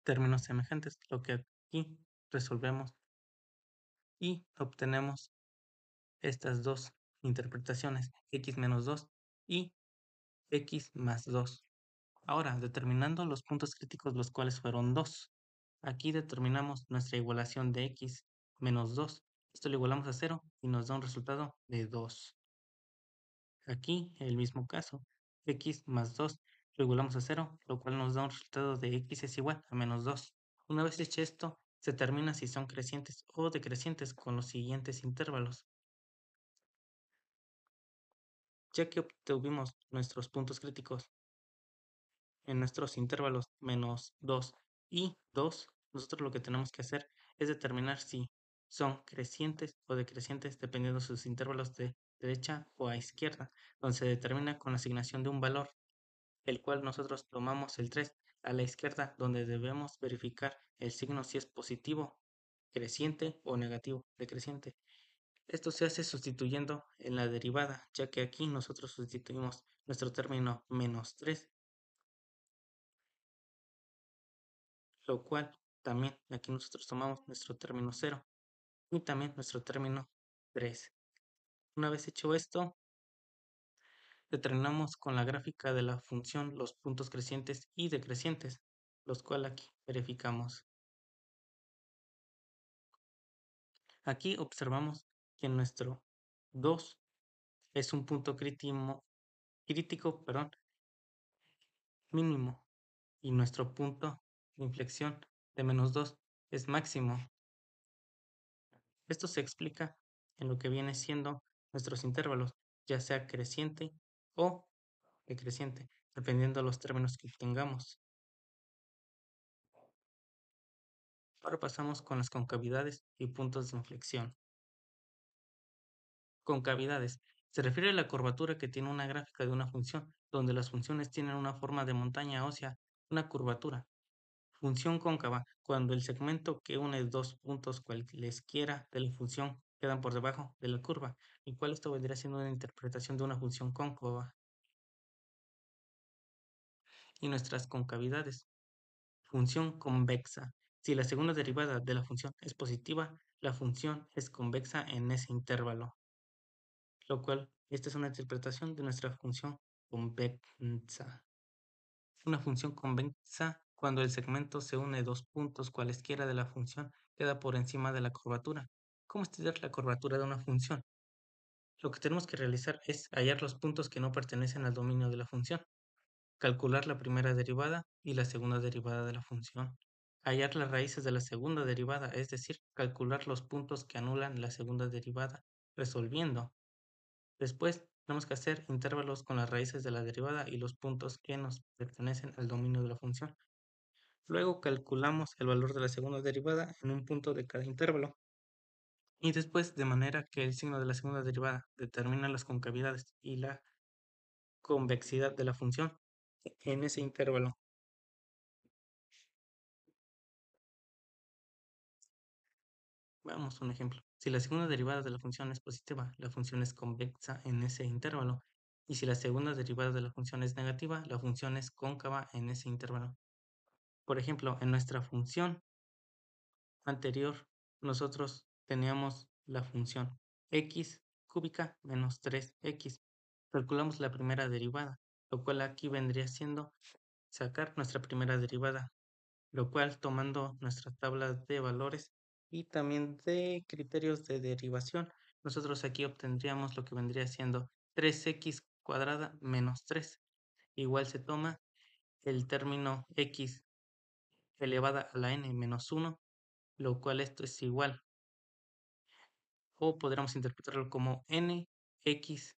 términos semejantes, lo que aquí resolvemos y obtenemos estas dos interpretaciones, x menos 2 y x más 2. Ahora, determinando los puntos críticos, los cuales fueron 2. Aquí determinamos nuestra igualación de x menos 2. Esto lo igualamos a 0 y nos da un resultado de 2. Aquí, el mismo caso, x más 2 lo igualamos a 0, lo cual nos da un resultado de x es igual a menos 2. Una vez hecho esto, se determina si son crecientes o decrecientes con los siguientes intervalos. Ya que obtuvimos nuestros puntos críticos en nuestros intervalos menos 2 y 2, nosotros lo que tenemos que hacer es determinar si son crecientes o decrecientes dependiendo de sus intervalos de derecha o a izquierda, donde se determina con la asignación de un valor, el cual nosotros tomamos el 3 a la izquierda, donde debemos verificar el signo si es positivo, creciente o negativo, decreciente. Esto se hace sustituyendo en la derivada, ya que aquí nosotros sustituimos nuestro término menos 3, lo cual también aquí nosotros tomamos nuestro término 0 y también nuestro término 3. Una vez hecho esto, determinamos con la gráfica de la función los puntos crecientes y decrecientes, los cuales aquí verificamos. Aquí observamos que nuestro 2 es un punto crítico, mínimo, y nuestro punto de inflexión de menos 2 es máximo. Esto se explica en lo que viene siendo nuestros intervalos, ya sea creciente o decreciente, dependiendo de los términos que tengamos. Ahora pasamos con las concavidades y puntos de inflexión. Concavidades. Se refiere a la curvatura que tiene una gráfica de una función, donde las funciones tienen una forma de montaña ósea, una curvatura. Función cóncava, cuando el segmento que une dos puntos cualesquiera de la función quedan por debajo de la curva, el cual esto vendría siendo una interpretación de una función cóncava. Y nuestras concavidades. Función convexa. Si la segunda derivada de la función es positiva, la función es convexa en ese intervalo, lo cual esta es una interpretación de nuestra función convexa. Una función convexa, cuando el segmento se une dos puntos cualesquiera de la función, queda por encima de la curvatura. ¿Cómo estudiar la curvatura de una función? Lo que tenemos que realizar es hallar los puntos que no pertenecen al dominio de la función, calcular la primera derivada y la segunda derivada de la función, hallar las raíces de la segunda derivada, es decir, calcular los puntos que anulan la segunda derivada, resolviendo. Después tenemos que hacer intervalos con las raíces de la derivada y los puntos que nos pertenecen al dominio de la función. Luego calculamos el valor de la segunda derivada en un punto de cada intervalo. Y después, de manera que el signo de la segunda derivada determina las concavidades y la convexidad de la función en ese intervalo. Veamos un ejemplo. Si la segunda derivada de la función es positiva, la función es convexa en ese intervalo. Y si la segunda derivada de la función es negativa, la función es cóncava en ese intervalo. Por ejemplo, en nuestra función anterior, nosotros teníamos la función x cúbica menos 3x. Calculamos la primera derivada, lo cual aquí vendría siendo sacar nuestra primera derivada, lo cual tomando nuestra tabla de valores y también de criterios de derivación, nosotros aquí obtendríamos lo que vendría siendo 3x cuadrada menos 3. Igual se toma el término x elevada a la n menos 1, lo cual esto es igual, o podríamos interpretarlo como nx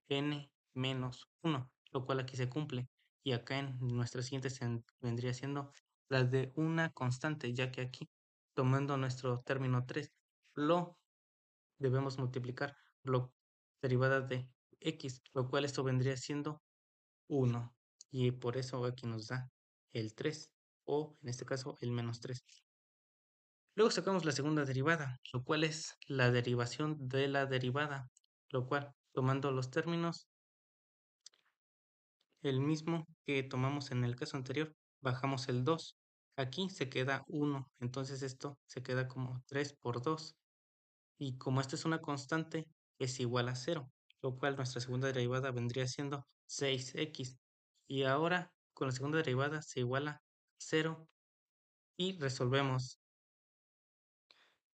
n menos 1, lo cual aquí se cumple. Y acá en nuestra siguiente vendría siendo la de una constante, ya que aquí, tomando nuestro término 3, lo debemos multiplicar por la derivada de x, lo cual esto vendría siendo 1. Y por eso aquí nos da el 3, o en este caso el menos 3. Luego sacamos la segunda derivada, lo cual es la derivación de la derivada, lo cual, tomando los términos, el mismo que tomamos en el caso anterior, bajamos el 2. Aquí se queda 1, entonces esto se queda como 3 por 2. Y como esto es una constante, es igual a 0, lo cual nuestra segunda derivada vendría siendo 6x. Y ahora con la segunda derivada se iguala a 0 y resolvemos.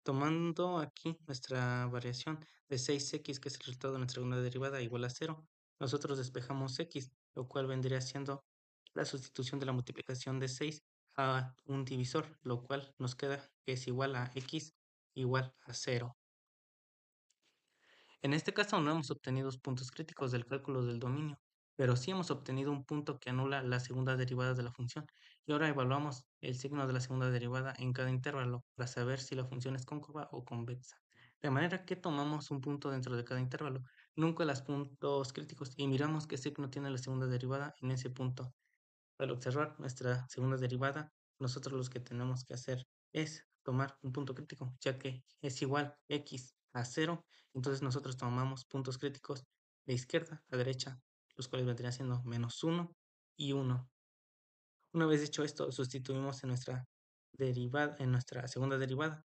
Tomando aquí nuestra variación de 6x, que es el resultado de nuestra segunda derivada, igual a 0, nosotros despejamos x, lo cual vendría siendo la sustitución de la multiplicación de 6 a un divisor, lo cual nos queda que es igual a x igual a 0. En este caso no hemos obtenido puntos críticos del cálculo del dominio, pero sí hemos obtenido un punto que anula la segunda derivada de la función. Y ahora evaluamos el signo de la segunda derivada en cada intervalo para saber si la función es cóncava o convexa. De manera que tomamos un punto dentro de cada intervalo, nunca los puntos críticos, y miramos qué signo tiene la segunda derivada en ese punto. Al observar nuestra segunda derivada, nosotros lo que tenemos que hacer es tomar un punto crítico, ya que es igual x a 0, entonces nosotros tomamos puntos críticos de izquierda a derecha, los cuales vendrían siendo menos 1 y 1. Una vez hecho esto, sustituimos en nuestra segunda derivada,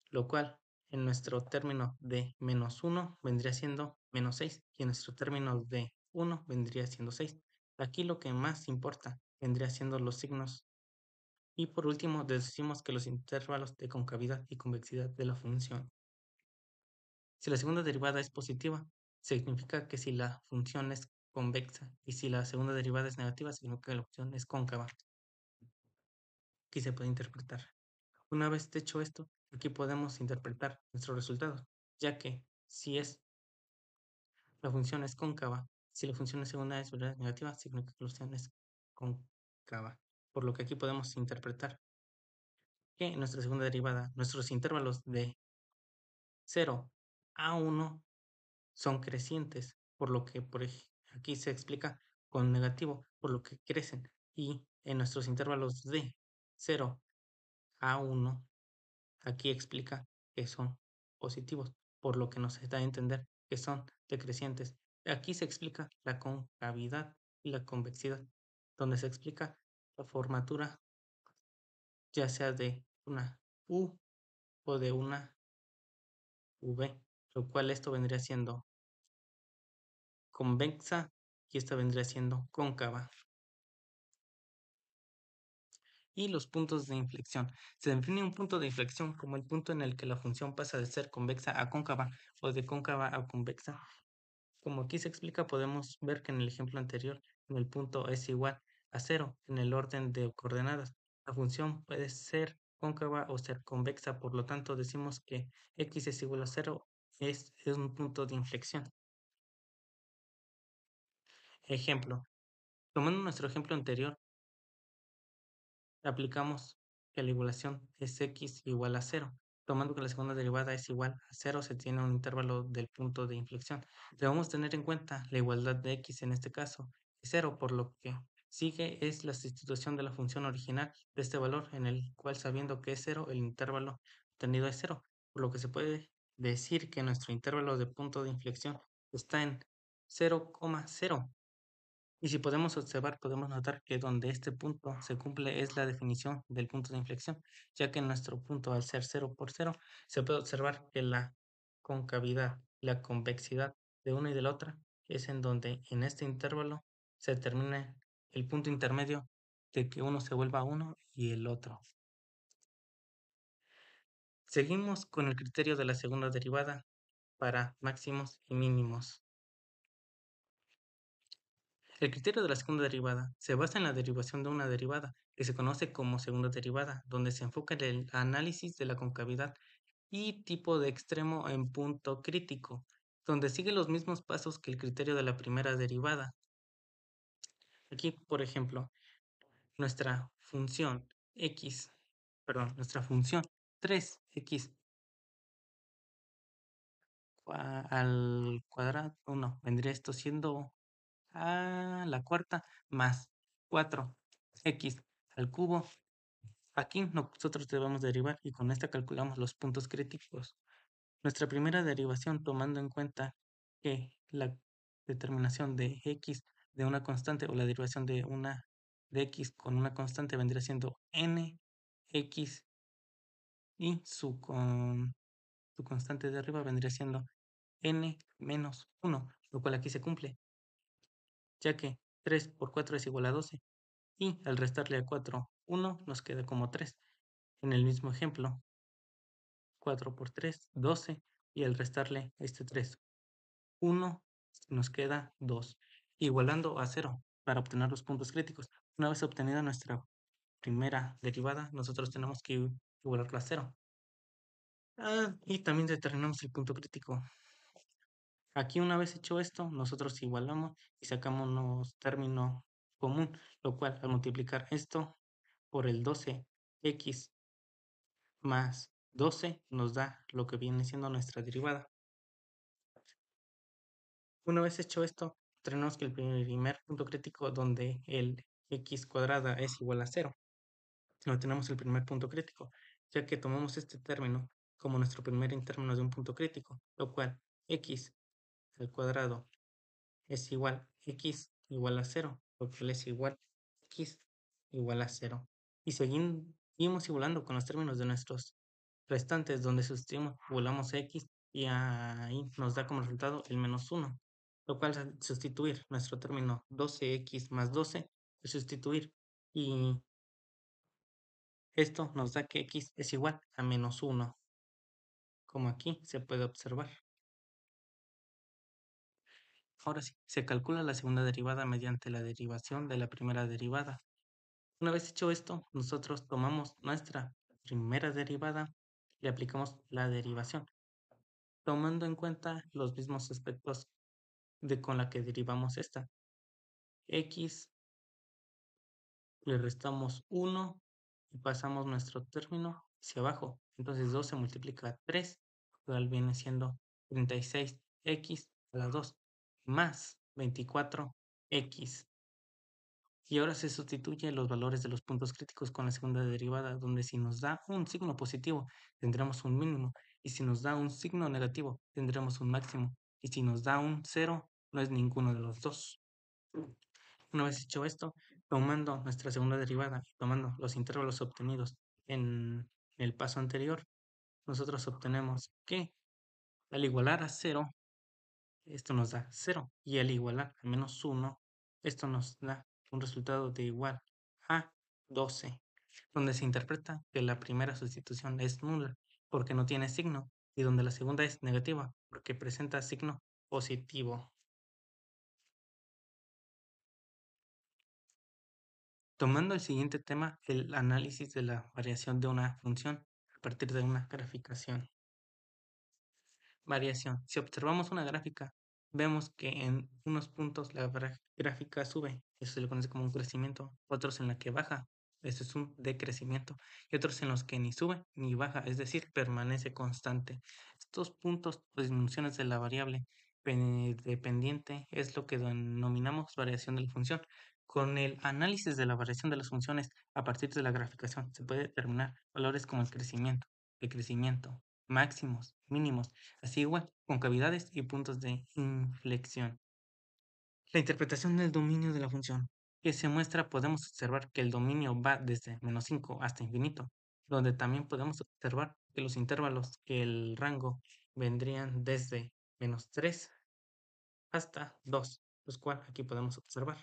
lo cual en nuestro término de menos 1 vendría siendo menos 6 y en nuestro término de 1 vendría siendo 6. Aquí lo que más importa vendría siendo los signos. Y por último, decimos que los intervalos de concavidad y convexidad de la función. Si la segunda derivada es positiva, significa que si la función es convexa, y si la segunda derivada es negativa, significa que la función es cóncava. Aquí se puede interpretar. Una vez hecho esto, aquí podemos interpretar nuestro resultado, ya que si la función es cóncava, si la función es segunda es negativa, significa que la función es cóncava. Por lo que aquí podemos interpretar que nuestra segunda derivada, nuestros intervalos de 0 a 1 son crecientes, por lo que aquí se explica con negativo, por lo que crecen. Y en nuestros intervalos de 0 a 1, aquí explica que son positivos, por lo que nos da a entender que son decrecientes. Aquí se explica la concavidad y la convexidad, donde se explica la formatura ya sea de una U o de una V, lo cual esto vendría siendo convexa y esta vendría siendo cóncava. Y los puntos de inflexión. Se define un punto de inflexión como el punto en el que la función pasa de ser convexa a cóncava o de cóncava a convexa. Como aquí se explica, podemos ver que en el ejemplo anterior, en el punto es igual a cero en el orden de coordenadas. La función puede ser cóncava o ser convexa, por lo tanto decimos que x es igual a cero es un punto de inflexión. Ejemplo, tomando nuestro ejemplo anterior, aplicamos que la igualación es x igual a cero. Tomando que la segunda derivada es igual a cero, se tiene un intervalo del punto de inflexión. Debemos tener en cuenta la igualdad de x en este caso es cero, por lo que sigue es la sustitución de la función original de este valor, en el cual sabiendo que es cero, el intervalo obtenido es cero, por lo que se puede decir que nuestro intervalo de punto de inflexión está en 0,0. Y si podemos observar, podemos notar que donde este punto se cumple es la definición del punto de inflexión, ya que en nuestro punto, al ser 0 por 0, se puede observar que la concavidad, la convexidad de una y de la otra es en donde en este intervalo se termina el punto intermedio de que uno se vuelva uno y el otro. Seguimos con el criterio de la segunda derivada para máximos y mínimos. El criterio de la segunda derivada se basa en la derivación de una derivada, que se conoce como segunda derivada, donde se enfoca en el análisis de la concavidad y tipo de extremo en punto crítico, donde sigue los mismos pasos que el criterio de la primera derivada. Aquí, por ejemplo, nuestra función nuestra función 3x al cuadrado, no, vendría esto siendo a la cuarta más 4x al cubo. Aquí nosotros debemos derivar y con esta calculamos los puntos críticos. Nuestra primera derivación, tomando en cuenta que la determinación de x de una constante o la derivación de x con una constante vendría siendo nx y su constante de arriba vendría siendo n menos 1, lo cual aquí se cumple, ya que 3 por 4 es igual a 12 y al restarle a 4 1 nos queda como 3. En el mismo ejemplo, 4 por 3, 12, y al restarle este 3, 1, nos queda 2, igualando a 0 para obtener los puntos críticos. Una vez obtenida nuestra primera derivada, nosotros tenemos que igualarla a 0. Y también determinamos el punto crítico. Aquí una vez hecho esto, nosotros igualamos y sacamos un término común, lo cual al multiplicar esto por el 12x más 12 nos da lo que viene siendo nuestra derivada. Una vez hecho esto, tenemos que el primer punto crítico donde el x cuadrada es igual a 0. No tenemos el primer punto crítico, ya que tomamos este término como nuestro primer término de un punto crítico, lo cual x al cuadrado es igual a x igual a 0, lo cual es igual a x igual a 0. Y seguimos igualando con los términos de nuestros restantes, donde sustituimos, igualamos a x y ahí nos da como resultado el menos 1, lo cual al sustituir nuestro término 12x más 12, es sustituir y esto nos da que x es igual a menos 1, como aquí se puede observar. Ahora sí, se calcula la segunda derivada mediante la derivación de la primera derivada. Una vez hecho esto, nosotros tomamos nuestra primera derivada y aplicamos la derivación, tomando en cuenta los mismos aspectos de con la que derivamos esta. X le restamos 1 y pasamos nuestro término hacia abajo. Entonces 2 se multiplica a 3, lo cual viene siendo 36x a la 2 más 24x. Y ahora se sustituye los valores de los puntos críticos con la segunda derivada, donde si nos da un signo positivo, tendremos un mínimo, y si nos da un signo negativo, tendremos un máximo, y si nos da un cero, no es ninguno de los dos. Una vez hecho esto, tomando nuestra segunda derivada y tomando los intervalos obtenidos en el paso anterior, nosotros obtenemos que al igualar a 0, esto nos da 0, y al igualar a menos 1, esto nos da un resultado de igual a 12, donde se interpreta que la primera sustitución es nula porque no tiene signo, y donde la segunda es negativa porque presenta signo positivo. Tomando el siguiente tema, el análisis de la variación de una función a partir de una graficación. Variación. Si observamos una gráfica, vemos que en unos puntos la gráfica sube, eso se le conoce como un crecimiento, otros en la que baja, eso es un decrecimiento, y otros en los que ni sube ni baja, es decir, permanece constante. Estos puntos o disminuciones de la variable dependiente es lo que denominamos variación de la función. Con el análisis de la variación de las funciones a partir de la graficación se puede determinar valores como el crecimiento, decrecimiento, máximos, mínimos, así igual con cavidades y puntos de inflexión. La interpretación del dominio de la función que se muestra podemos observar que el dominio va desde -5 hasta infinito, donde también podemos observar que los intervalos que el rango vendrían desde -3 hasta 2, los cuales aquí podemos observar.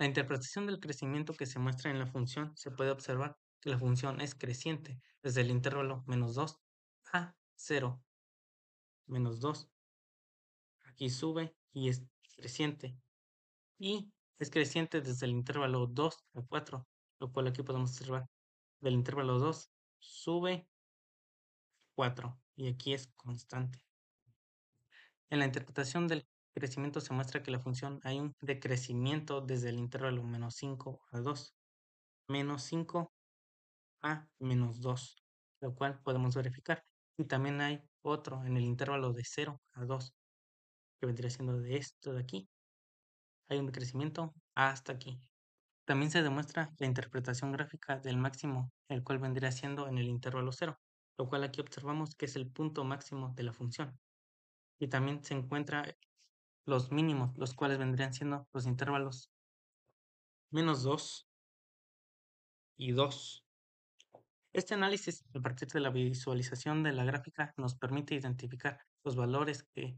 La interpretación del crecimiento que se muestra en la función se puede observar que la función es creciente desde el intervalo -2 a 0, -2. Aquí sube y es creciente. Y es creciente desde el intervalo 2 a 4, lo cual aquí podemos observar. Del intervalo 2 sube 4 y aquí es constante. En la interpretación del crecimiento se muestra que la función hay un decrecimiento desde el intervalo -5 a 2, -5 a -2, lo cual podemos verificar. Y también hay otro en el intervalo de 0 a 2, que vendría siendo de esto de aquí. Hay un decrecimiento hasta aquí. También se demuestra la interpretación gráfica del máximo, el cual vendría siendo en el intervalo 0, lo cual aquí observamos que es el punto máximo de la función. Y también se encuentra los mínimos, los cuales vendrían siendo los intervalos -2 y 2. Este análisis, a partir de la visualización de la gráfica, nos permite identificar los valores que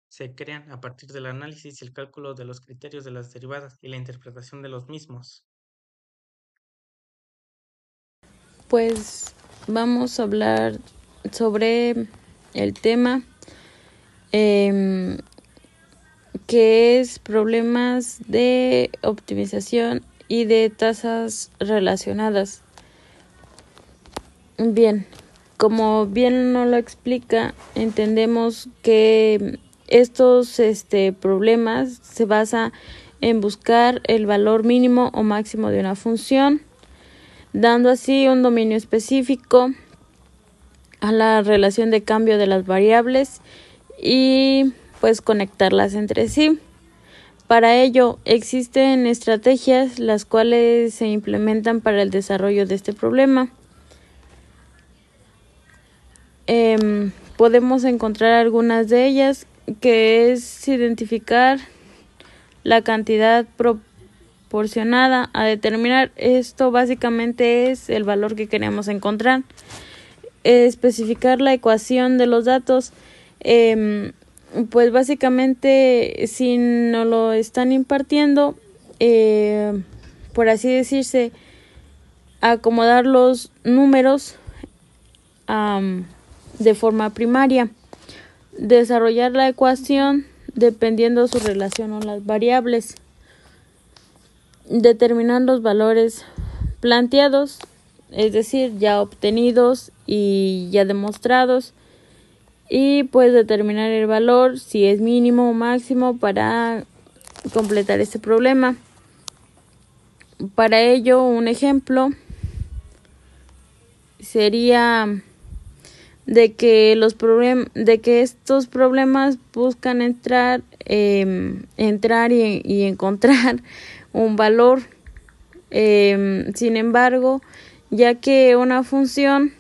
se crean a partir del análisis y el cálculo de los criterios de las derivadas y la interpretación de los mismos. Pues vamos a hablar sobre el tema que es problemas de optimización y de tasas relacionadas. Bien, como bien nos lo explica, entendemos que estos problemas se basan en buscar el valor mínimo o máximo de una función, dando así un dominio específico a la relación de cambio de las variables y pues conectarlas entre sí. Para ello existen estrategias las cuales se implementan para el desarrollo de este problema. Podemos encontrar algunas de ellas, que es identificar la cantidad proporcionada a determinar. Esto básicamente es el valor que queremos encontrar. Especificar la ecuación de los datos. Pues básicamente si nos lo están impartiendo, por así decirse, acomodar los números de forma primaria, desarrollar la ecuación dependiendo su relación con las variables, determinar los valores planteados, es decir, ya obtenidos y ya demostrados, y pues determinar el valor, si es mínimo o máximo, para completar este problema. Para ello, un ejemplo sería de que estos problemas buscan entrar y encontrar un valor. Sin embargo, ya que una función,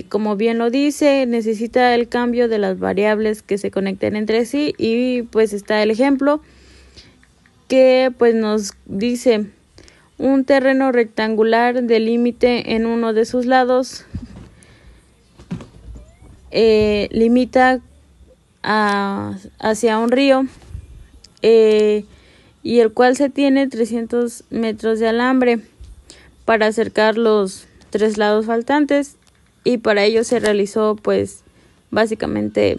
como bien lo dice, necesita el cambio de las variables que se conecten entre sí, y pues está el ejemplo que pues nos dice un terreno rectangular de límite en uno de sus lados limita hacia un río y el cual se tiene 300 metros de alambre para acercar los 3 lados faltantes, y para ello se realizó pues básicamente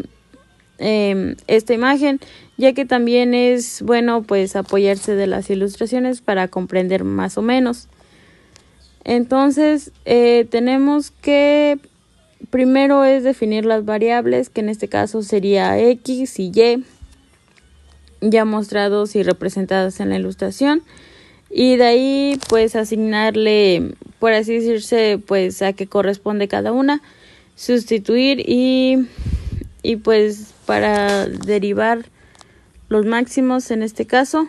esta imagen, ya que también es bueno pues apoyarse de las ilustraciones para comprender más o menos. Entonces tenemos que primero es definir las variables, que en este caso sería X y Y, ya mostrados y representadas en la ilustración, y de ahí pues asignarle, por así decirse, pues a qué corresponde cada una, sustituir y pues para derivar los máximos en este caso,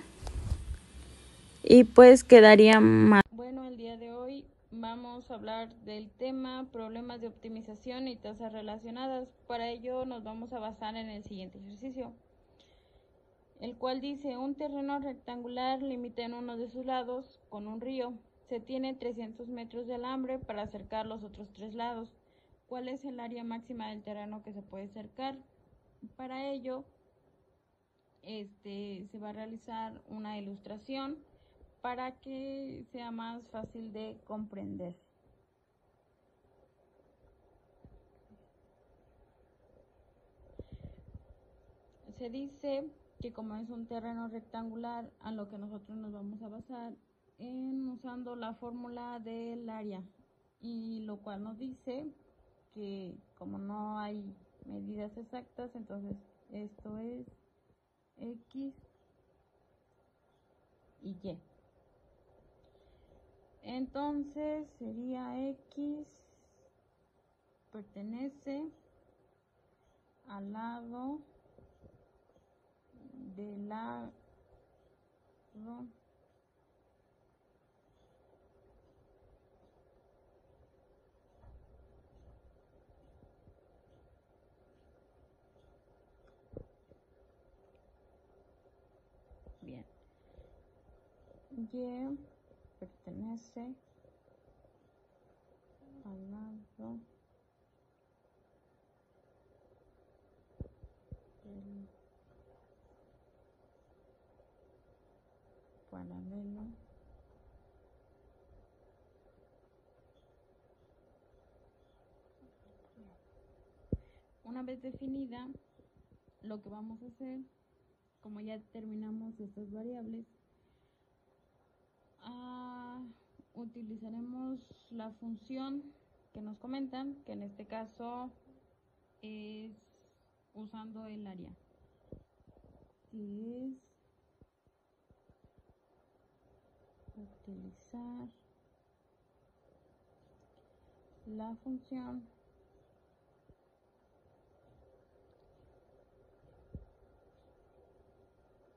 y pues quedaría más. Bueno, el día de hoy vamos a hablar del tema problemas de optimización y tasas relacionadas. Para ello nos vamos a basar en el siguiente ejercicio, el cual dice: un terreno rectangular limita en uno de sus lados con un río. Se tiene 300 metros de alambre para acercar los otros 3 lados. ¿Cuál es el área máxima del terreno que se puede acercar? Para ello, se va a realizar una ilustración para que sea más fácil de comprender. Se dice que como es un terreno rectangular, a lo que nosotros nos vamos a basar en usando la fórmula del área, y lo cual nos dice que como no hay medidas exactas, entonces esto es X y Y. Entonces sería X pertenece al lado del lado bien. Y pertenece al lado del paralelo Una vez definida, lo que vamos a hacer, como ya terminamos estas variables, utilizaremos la función que nos comentan, que en este caso es usando el área, que es utilizar la función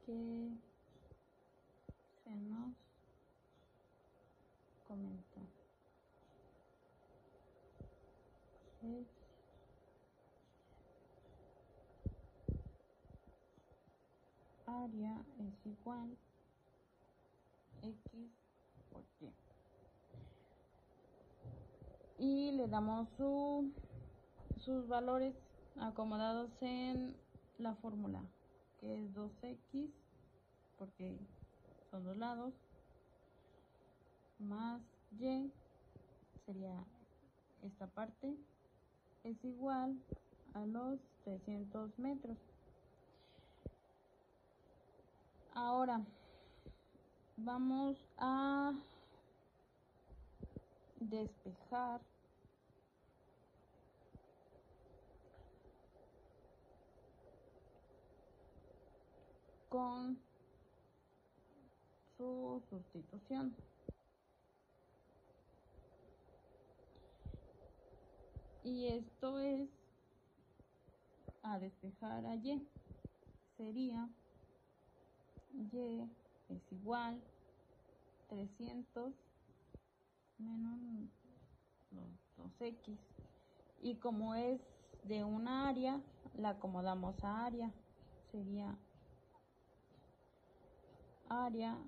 que se nos comenta. Es área es igual X por Y. Y le damos sus valores acomodados en la fórmula, que es 2x, porque son 2 lados, más y, sería esta parte, es igual a los 300 metros. Ahora vamos a despejar con su sustitución. Y esto es a despejar a y. Sería y es igual 300 menos los 2x. Y como es de una área, la acomodamos a área. Sería área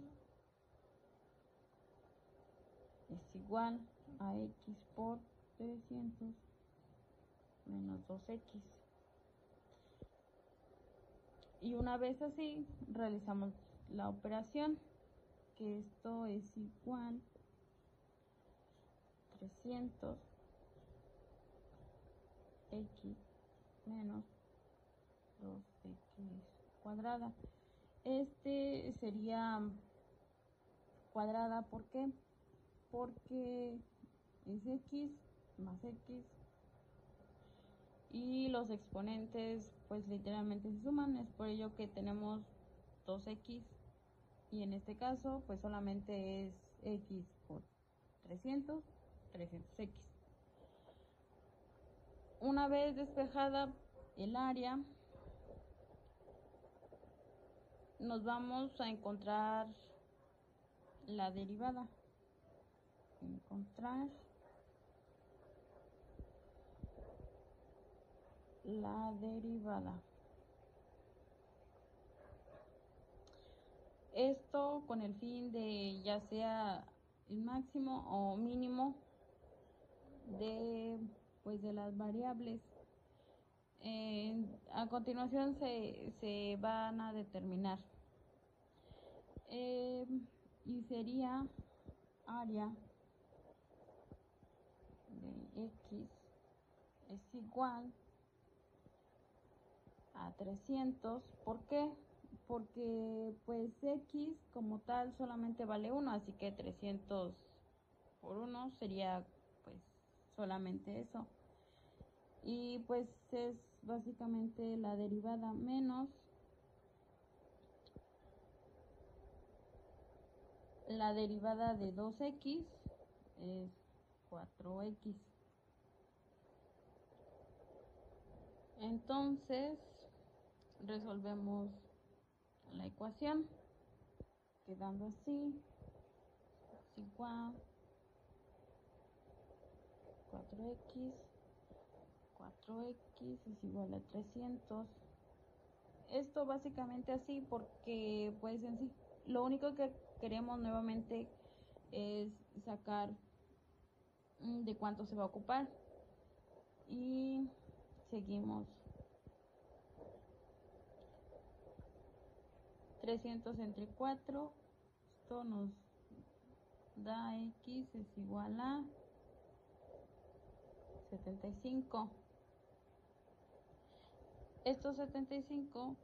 es igual a x por 300 menos 2x. Y una vez así, realizamos la operación, que esto es igual 300 x menos 2x cuadrada. Este sería cuadrada, ¿por qué? Porque es x más x y los exponentes pues literalmente se suman, es por ello que tenemos 2x y en este caso pues solamente es x por 300, 300x. Una vez despejada el área, nos vamos a encontrar la derivada. Encontrar la derivada. Esto con el fin de ya sea el máximo o mínimo de las variables. A continuación se van a determinar y sería área de x es igual a 300. ¿Por qué? Porque pues x como tal solamente vale 1, así que 300 por 1 sería pues solamente eso. Y pues es básicamente la derivada menos la derivada de 2x es 4x. Entonces resolvemos la ecuación quedando así, es igual 4x es igual a 300. Esto básicamente así porque pues en sí lo único que queremos nuevamente es sacar de cuánto se va a ocupar y seguimos 300 entre 4, esto nos da x es igual a 75. Estos 75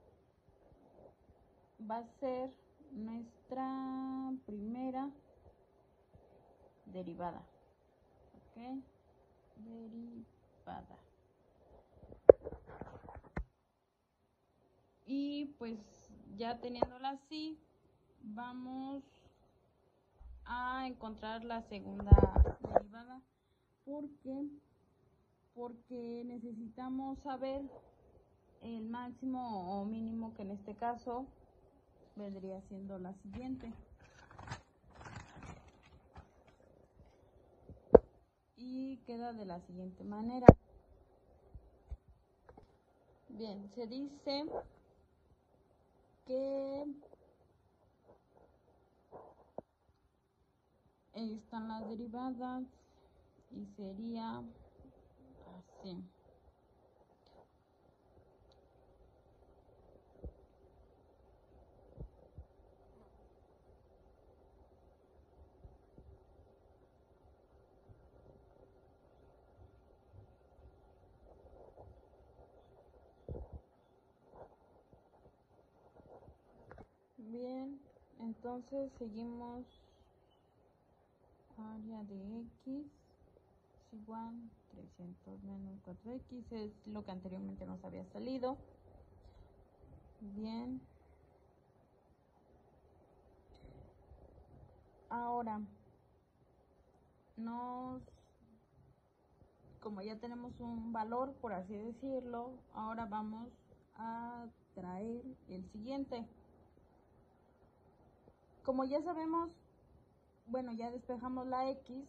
va a ser nuestra primera derivada. ¿Ok? Derivada. Y pues ya teniéndola así, vamos a encontrar la segunda derivada. ¿Por qué? Porque necesitamos saber el máximo o mínimo, que en este caso vendría siendo la siguiente. Y queda de la siguiente manera. Bien, se dice que están las derivadas y sería así. Bien, entonces seguimos. Área de x es igual 300 menos 4x, es lo que anteriormente nos había salido. Bien, ahora como ya tenemos un valor, por así decirlo, ahora vamos a traer el siguiente. Como ya sabemos, bueno, ya despejamos la X,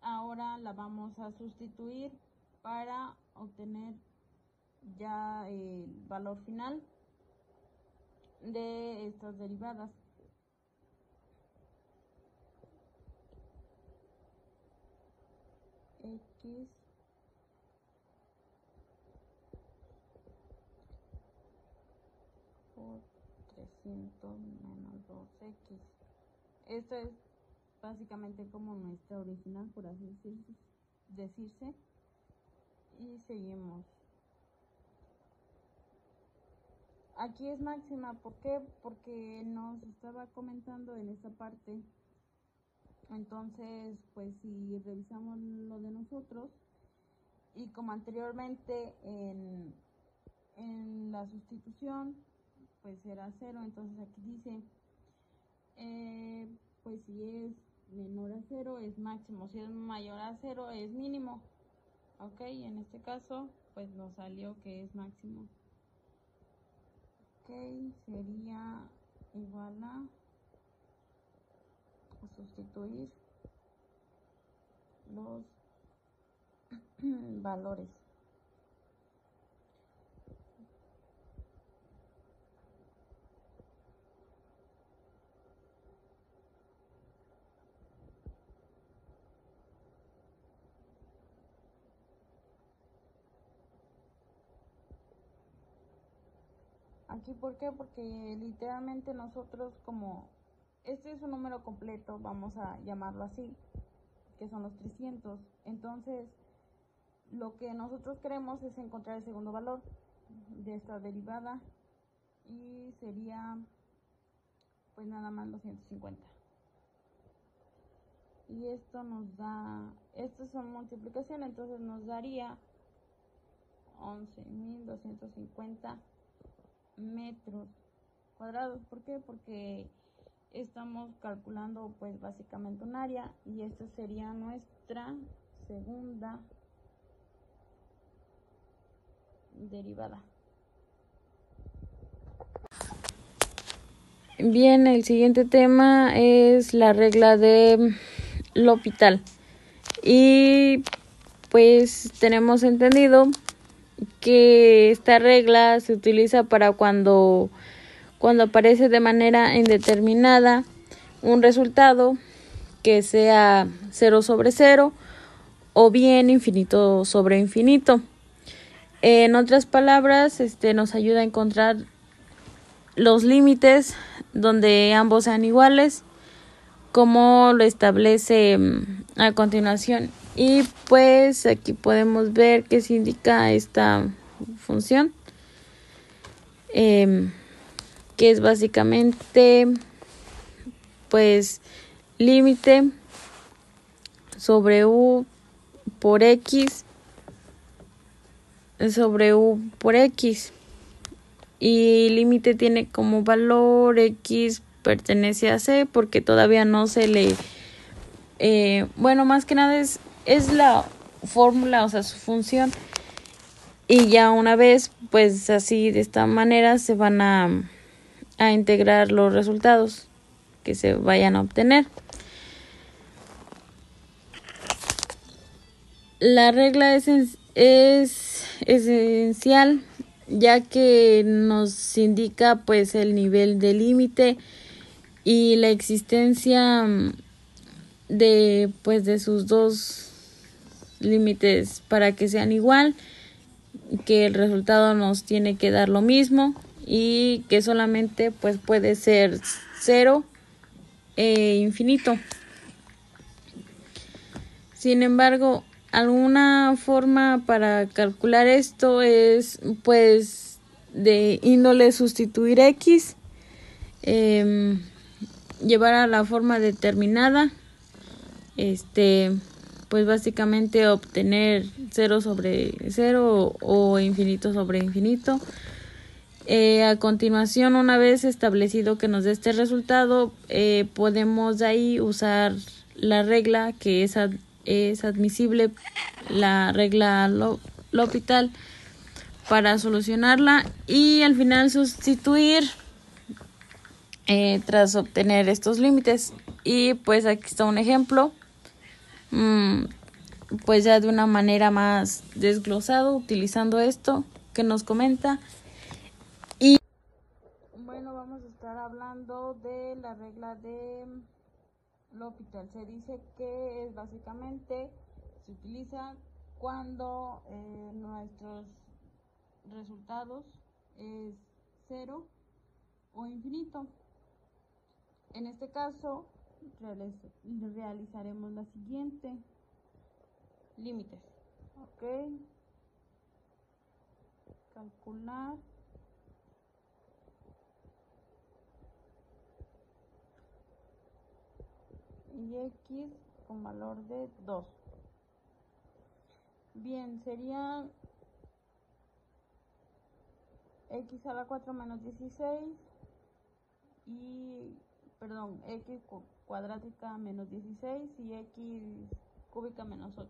ahora la vamos a sustituir para obtener ya el valor final de estas derivadas. X por 300 menos 2X. Esto es básicamente como nuestra original, por así decirse. Y seguimos. Aquí es máxima, ¿por qué? Porque nos estaba comentando en esta parte. Entonces, pues si revisamos lo de nosotros, y como anteriormente en la sustitución, pues era 0, entonces aquí dice, pues si es menor a 0 es máximo, si es mayor a 0 es mínimo. Ok, en este caso, pues nos salió que es máximo. Ok, sería igual a sustituir los valores. Aquí, ¿por qué? Porque literalmente nosotros, como este es un número completo, vamos a llamarlo así, que son los 300. Entonces, lo que nosotros queremos es encontrar el segundo valor de esta derivada y sería pues nada más los 150. Y esto nos da, estas son multiplicaciones, entonces nos daría 11.250 metros cuadrados. ¿Por qué? Porque estamos calculando pues básicamente un área y esta sería nuestra segunda derivada. Bien, el siguiente tema es la regla de L'Hopital y pues tenemos entendido que esta regla se utiliza para cuando aparece de manera indeterminada un resultado que sea 0 sobre 0 o bien infinito sobre infinito. En otras palabras, nos ayuda a encontrar los límites donde ambos sean iguales, como lo establece a continuación. Y pues aquí podemos ver qué se indica esta función, que es básicamente pues límite sobre u por x sobre u por x, y límite tiene como valor x pertenece a c porque todavía no se le bueno, más que nada es la fórmula, o sea, su función, y ya una vez pues así de esta manera se van a integrar los resultados que se vayan a obtener. La regla es esencial ya que nos indica pues el nivel de límite y la existencia de sus dos límites para que sean igual, que el resultado nos tiene que dar lo mismo y que solamente pues puede ser 0 e infinito. Sin embargo, alguna forma para calcular esto es pues de índole sustituir x, llevar a la forma determinada, pues básicamente obtener 0 sobre 0 o infinito sobre infinito. A continuación, una vez establecido que nos dé este resultado, podemos de ahí usar la regla que es es admisible la regla L'Hopital para solucionarla y al final sustituir tras obtener estos límites. Y pues aquí está un ejemplo, pues ya de una manera más desglosado, utilizando esto que nos comenta. Y bueno, vamos a estar hablando de la regla de L'Hopital. Se dice que es básicamente, se utiliza cuando nuestros resultados es cero o infinito. En este caso realizaremos la siguiente: límites. Ok, calcular y x con valor de 2. Bien, sería x a la 4 menos 16 y, perdón, x cuadrática menos 16 y x cúbica menos 8.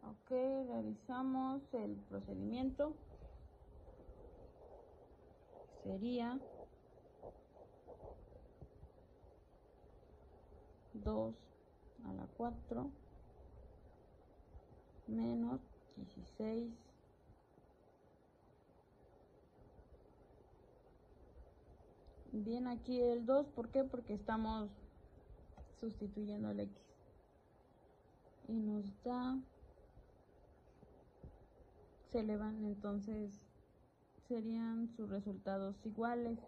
Ok, realizamos el procedimiento. Sería 2 a la 4 menos 16 bien, aquí el 2, ¿por qué? Porque estamos sustituyendo el x y nos da, se elevan, entonces serían sus resultados iguales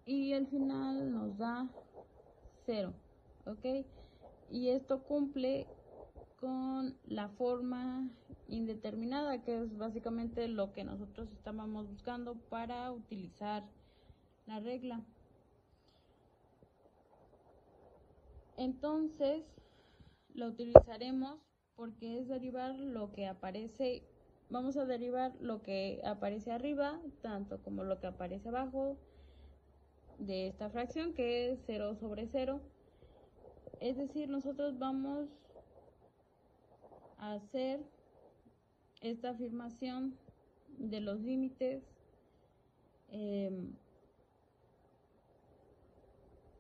y al final nos da 0. Ok, y esto cumple con la forma indeterminada, que es básicamente lo que nosotros estábamos buscando para utilizar la regla. Entonces la utilizaremos porque es derivar lo que aparece, vamos a derivar lo que aparece arriba tanto como lo que aparece abajo de esta fracción, que es 0 sobre 0. Es decir, nosotros vamos a hacer esta afirmación de los límites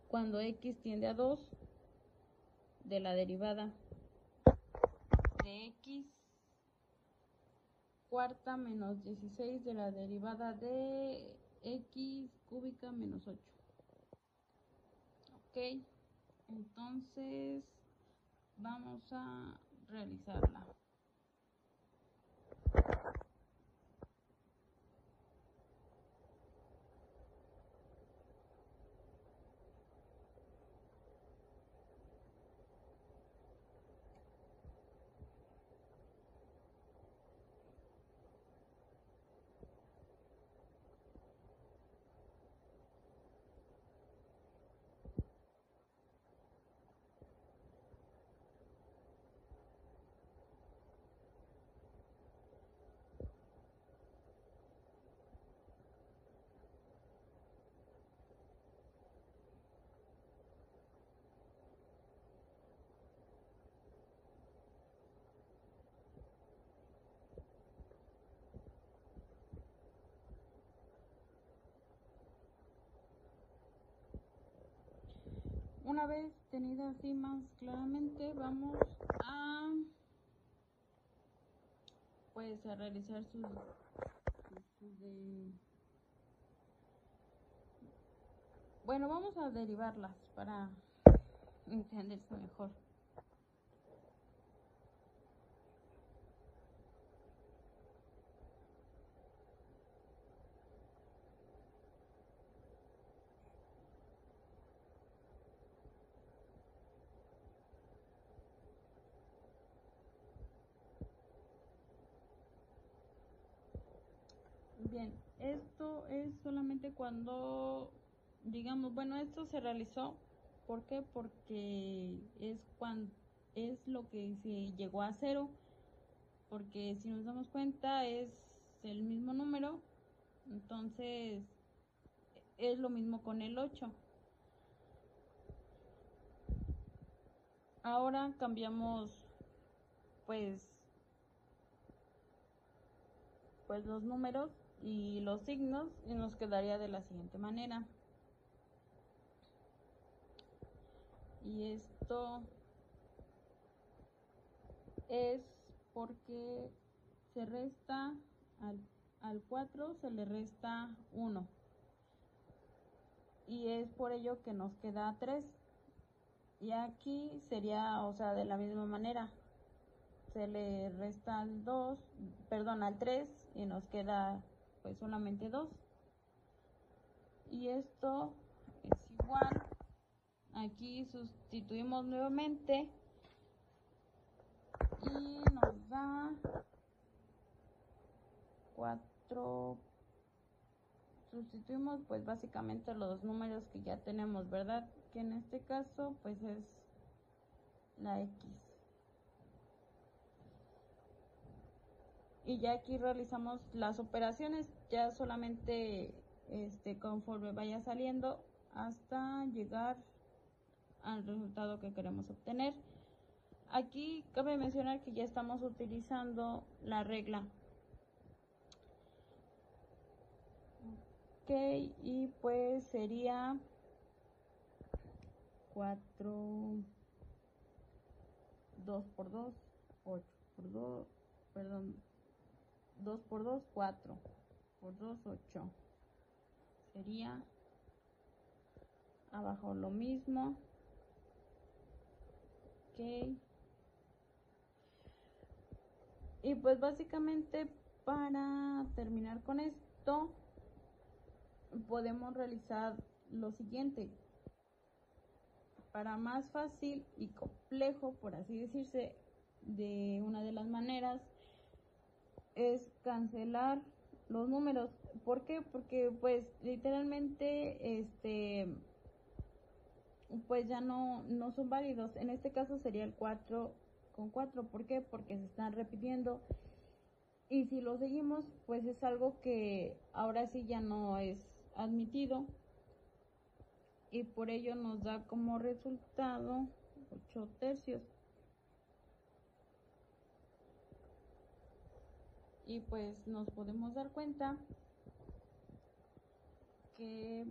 cuando x tiende a 2 de la derivada de x cuarta menos 16 de la derivada de x cúbica menos 8. Ok, entonces vamos a realizarla. Una vez tenida así más claramente, vamos a pues a realizar sus bueno, vamos a derivarlas para entenderse mejor. Bien, esto es solamente cuando, digamos, bueno, esto se realizó, ¿por qué? Porque es lo que se llegó a 0, porque si nos damos cuenta es el mismo número, entonces es lo mismo con el 8. Ahora cambiamos pues los números y los signos y nos quedaría de la siguiente manera. Y esto es porque se resta al 4 se le resta 1 y es por ello que nos queda 3. Y aquí sería, o sea, de la misma manera, se le resta al 3 y nos queda pues solamente 2. Y esto es igual, aquí sustituimos nuevamente y nos da 4. Sustituimos pues básicamente los números que ya tenemos, ¿verdad? Que en este caso pues es la X. Y ya aquí realizamos las operaciones, ya solamente conforme vaya saliendo hasta llegar al resultado que queremos obtener. Aquí cabe mencionar que ya estamos utilizando la regla. Ok, y pues sería 4, 2 por 2, 8 por 2, perdón, 2 por 2, 4 por 2, 8. Sería abajo lo mismo. Ok. Y pues básicamente para terminar con esto podemos realizar lo siguiente. Para más fácil y complejo, por así decirse, de una de las maneras es cancelar los números. ¿Por qué? Porque pues literalmente pues ya no son válidos. En este caso sería el 4 con 4. ¿Por qué? Porque se están repitiendo. Y si lo seguimos, pues es algo que ahora sí ya no es admitido. Y por ello nos da como resultado 8 tercios. Y pues nos podemos dar cuenta que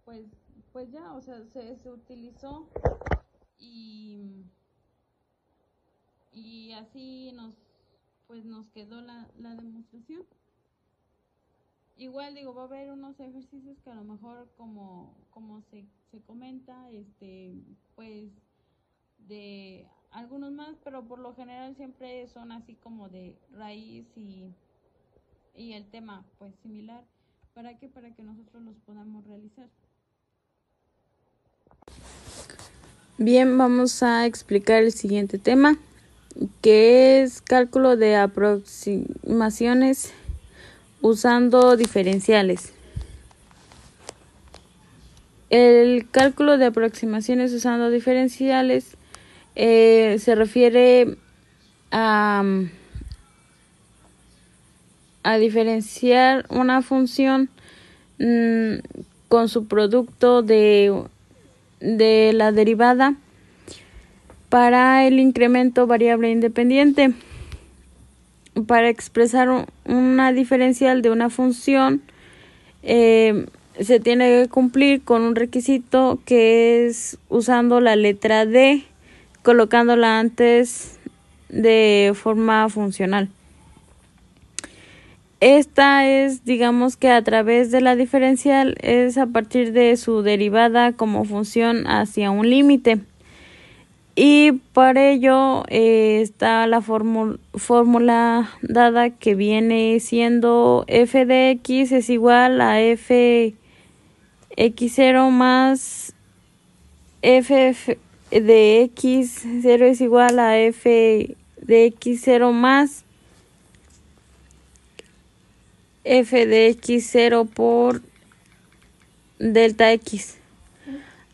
pues ya, o sea, se utilizó y así nos quedó la demostración. Igual digo, va a haber unos ejercicios que a lo mejor como se comenta, pues de algunos más, pero por lo general siempre son así como de raíz y el tema pues similar. ¿Para qué? Para que nosotros los podamos realizar. Bien, vamos a explicar el siguiente tema, que es cálculo de aproximaciones usando diferenciales. El cálculo de aproximaciones usando diferenciales se refiere a diferenciar una función con su producto de la derivada para el incremento variable independiente. Para expresar una diferencial de una función se tiene que cumplir con un requisito, que es usando la letra D, colocándola antes de forma funcional. Esta es, digamos que a través de la diferencial, es a partir de su derivada como función hacia un límite. Y para ello está la fórmula dada, que viene siendo f de x es igual a f x0 más f de x0 es igual a f de x0 más f de x0 por delta x.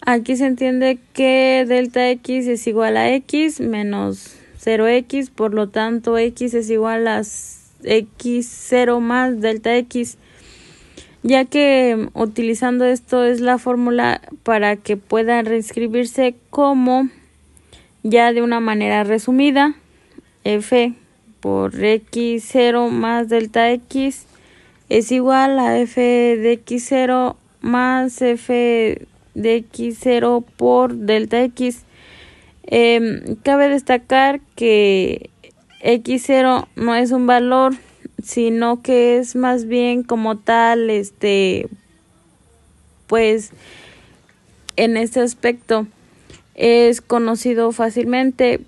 Aquí se entiende que delta x es igual a x menos 0x, por lo tanto x es igual a x0 más delta x, ya que utilizando esto es la fórmula para que pueda reescribirse como Ya de una manera resumida, f por x0 más delta x es igual a f de x0 más f de x0 por delta x. Cabe destacar que x0 no es un valor, sino que es más bien como tal, pues en este aspecto es conocido fácilmente,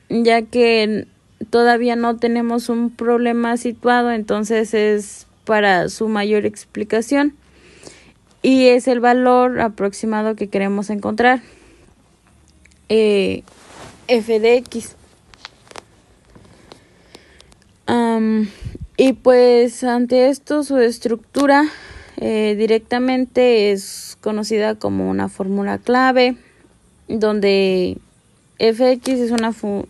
ya que todavía no tenemos un problema situado, entonces es para su mayor explicación y es el valor aproximado que queremos encontrar, f de x. Y pues ante esto su estructura directamente es conocida como una fórmula clave, donde fx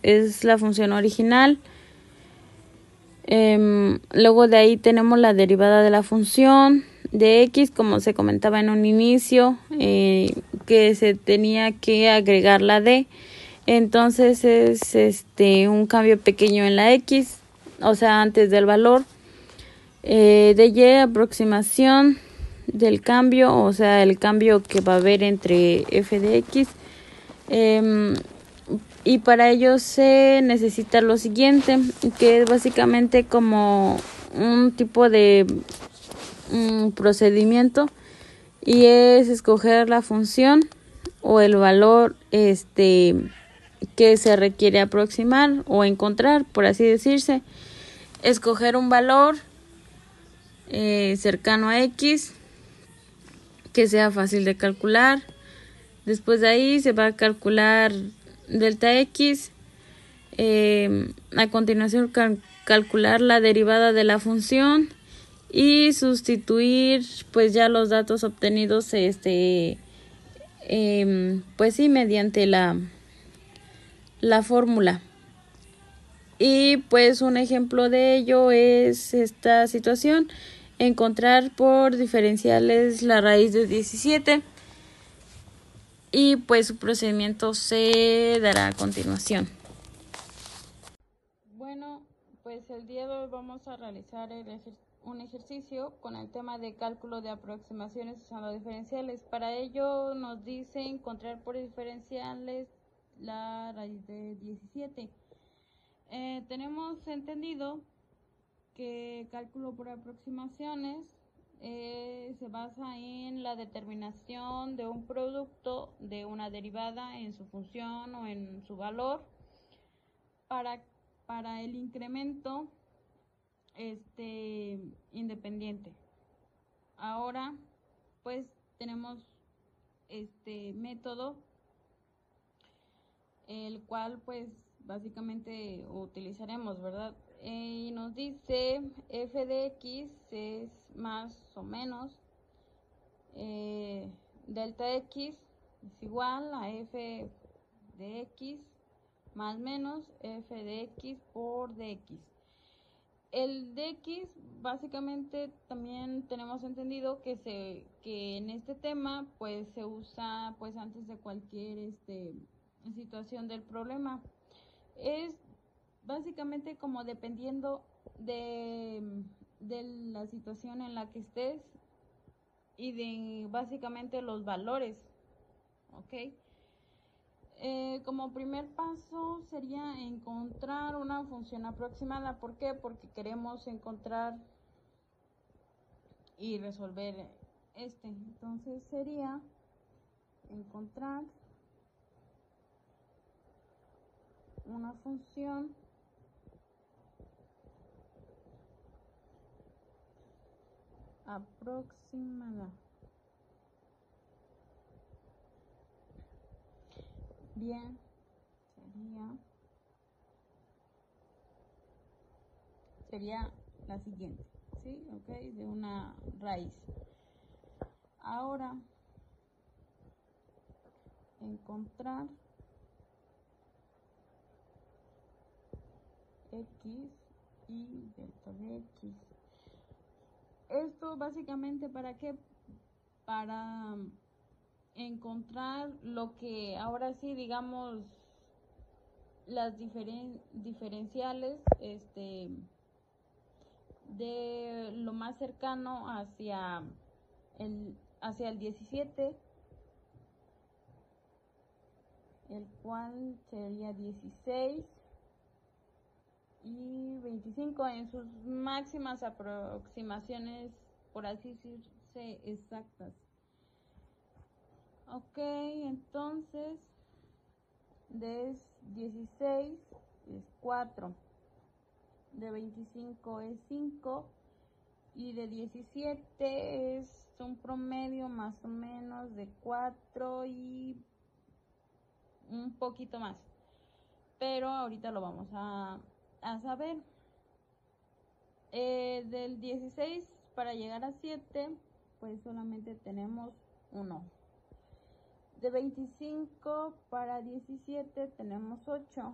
es la función original. Luego de ahí tenemos la derivada de la función de x, como se comentaba en un inicio, que se tenía que agregar la d. Entonces es un cambio pequeño en la x, o sea, antes del valor. De y, aproximación del cambio, o sea, el cambio que va a haber entre f de x. Y para ello se necesita lo siguiente, que es básicamente como un tipo de procedimiento, y es escoger la función o el valor que se requiere aproximar o encontrar, por así decirse. Escoger un valor cercano a x que sea fácil de calcular. Después de ahí se va a calcular delta x. A continuación calcular la derivada de la función y sustituir pues ya los datos obtenidos pues sí, mediante la fórmula. Y pues un ejemplo de ello es esta situación: encontrar por diferenciales la raíz de 17, y pues su procedimiento se dará a continuación. Bueno, pues el día de hoy vamos a realizar un ejercicio con el tema de cálculo de aproximaciones usando diferenciales. Para ello nos dice encontrar por diferenciales la raíz de 17. Tenemos entendido que cálculo por aproximaciones se basa en la determinación de un producto de una derivada en su función o en su valor para el incremento independiente. Ahora pues tenemos este método, el cual pues básicamente utilizaremos, ¿verdad? Y nos dice f de x es más o menos delta x es igual a f de x más menos f de x por dx. El dx básicamente también tenemos entendido que en este tema pues se usa pues antes de cualquier situación del problema. Es básicamente como dependiendo de la situación en la que estés y de básicamente los valores, ¿ok? Como primer paso sería encontrar una función aproximada. ¿Por qué? Porque queremos encontrar y resolver entonces sería encontrar una función aproximada. Bien, sería la siguiente, ¿sí? Ok, de una raíz. Ahora, encontrar x y delta de x. Esto básicamente ¿para qué? Para encontrar lo que ahora sí digamos las diferenciales de lo más cercano hacia el 17, el cual sería 16 y 25 en sus máximas aproximaciones, por así decirse, exactas. Ok, entonces de 16 es 4, de 25 es 5 y de 17 es un promedio más o menos de 4 y un poquito más, pero ahorita lo vamos a saber. Del 16 para llegar a 7 pues solamente tenemos 1. De 25 para 17 tenemos 8.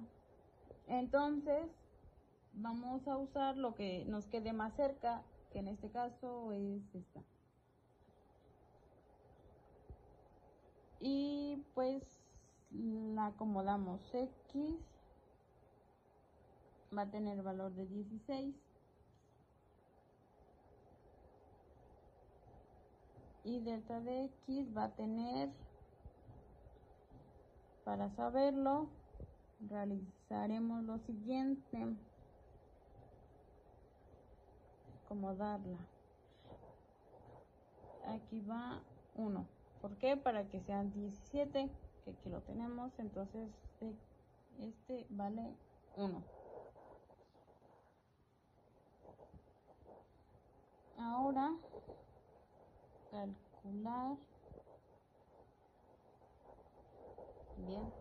Entonces vamos a usar lo que nos quede más cerca, que en este caso es esta. Y pues la acomodamos. X va a tener valor de 16 y delta de X va a tener, para saberlo, realizaremos lo siguiente: acomodarla. Aquí va 1. ¿Por qué? Para que sean 17, que aquí lo tenemos. Entonces este vale 1. Ahora calcular. Bien,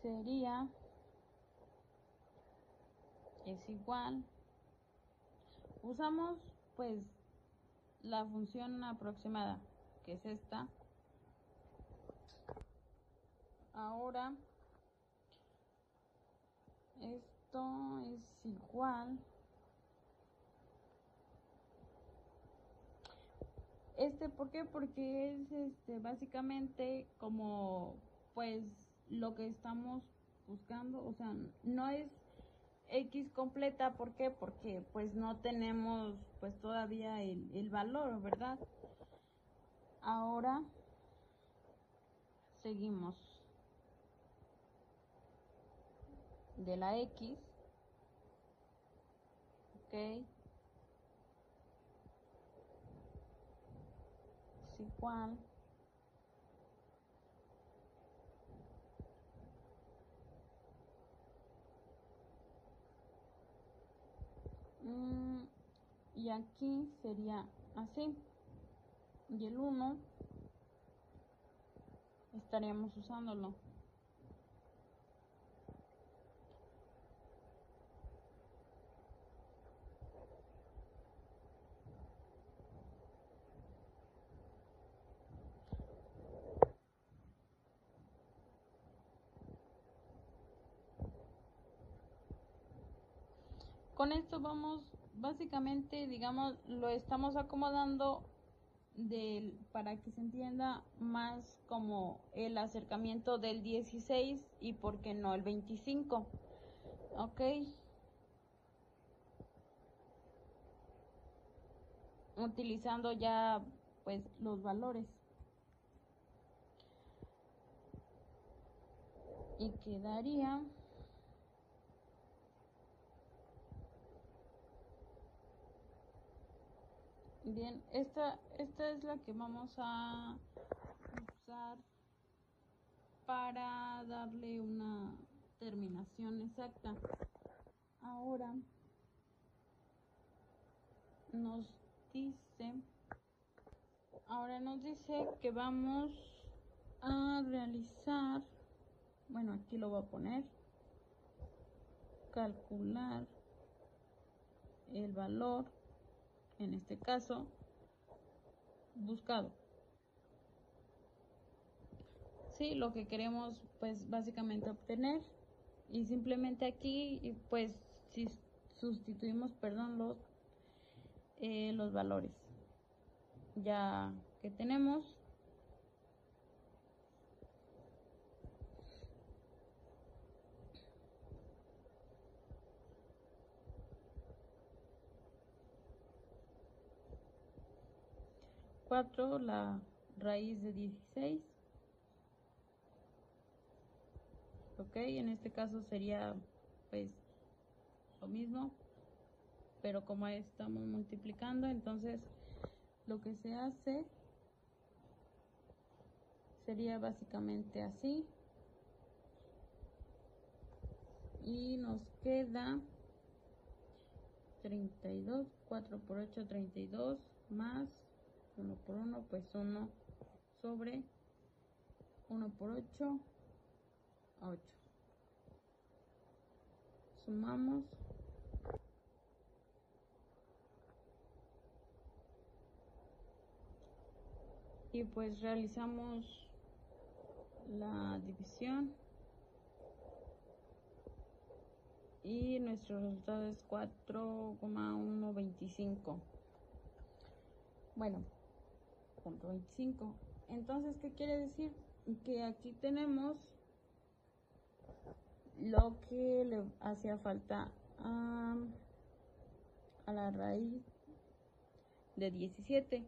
sería, es igual, usamos pues la función aproximada, que es esta. Ahora esto es igual, ¿por qué? Porque es básicamente como pues lo que estamos buscando, o sea, no es X completa. ¿Por qué? Porque pues no tenemos pues todavía el valor, ¿verdad? Ahora seguimos de la X, ok, es igual y aquí sería así, y el 1 estaríamos usándolo. Con esto vamos, básicamente, digamos, lo estamos acomodando para que se entienda más como el acercamiento del 16 y por qué no el 25, ok. Utilizando ya pues los valores, y quedaría bien. Esta es la que vamos a usar para darle una terminación exacta. Ahora nos dice que vamos a realizar, bueno, aquí lo voy a poner, calcular el valor, en este caso buscado. Sí, lo que queremos pues básicamente obtener, y simplemente aquí pues si sustituimos, perdón, los valores ya que tenemos. 4 la raíz de 16. Ok, en este caso sería pues lo mismo, pero como estamos multiplicando, entonces lo que se hace sería básicamente así. Y nos queda 32, 4 por 8, 32, más 1 por 1, pues 1 sobre 1 por 8, 8. Sumamos. Y pues realizamos la división. Y nuestro resultado es 4,125. Bueno, punto 25. Entonces, ¿qué quiere decir? Que aquí tenemos lo que le hacía falta a la raíz de 17.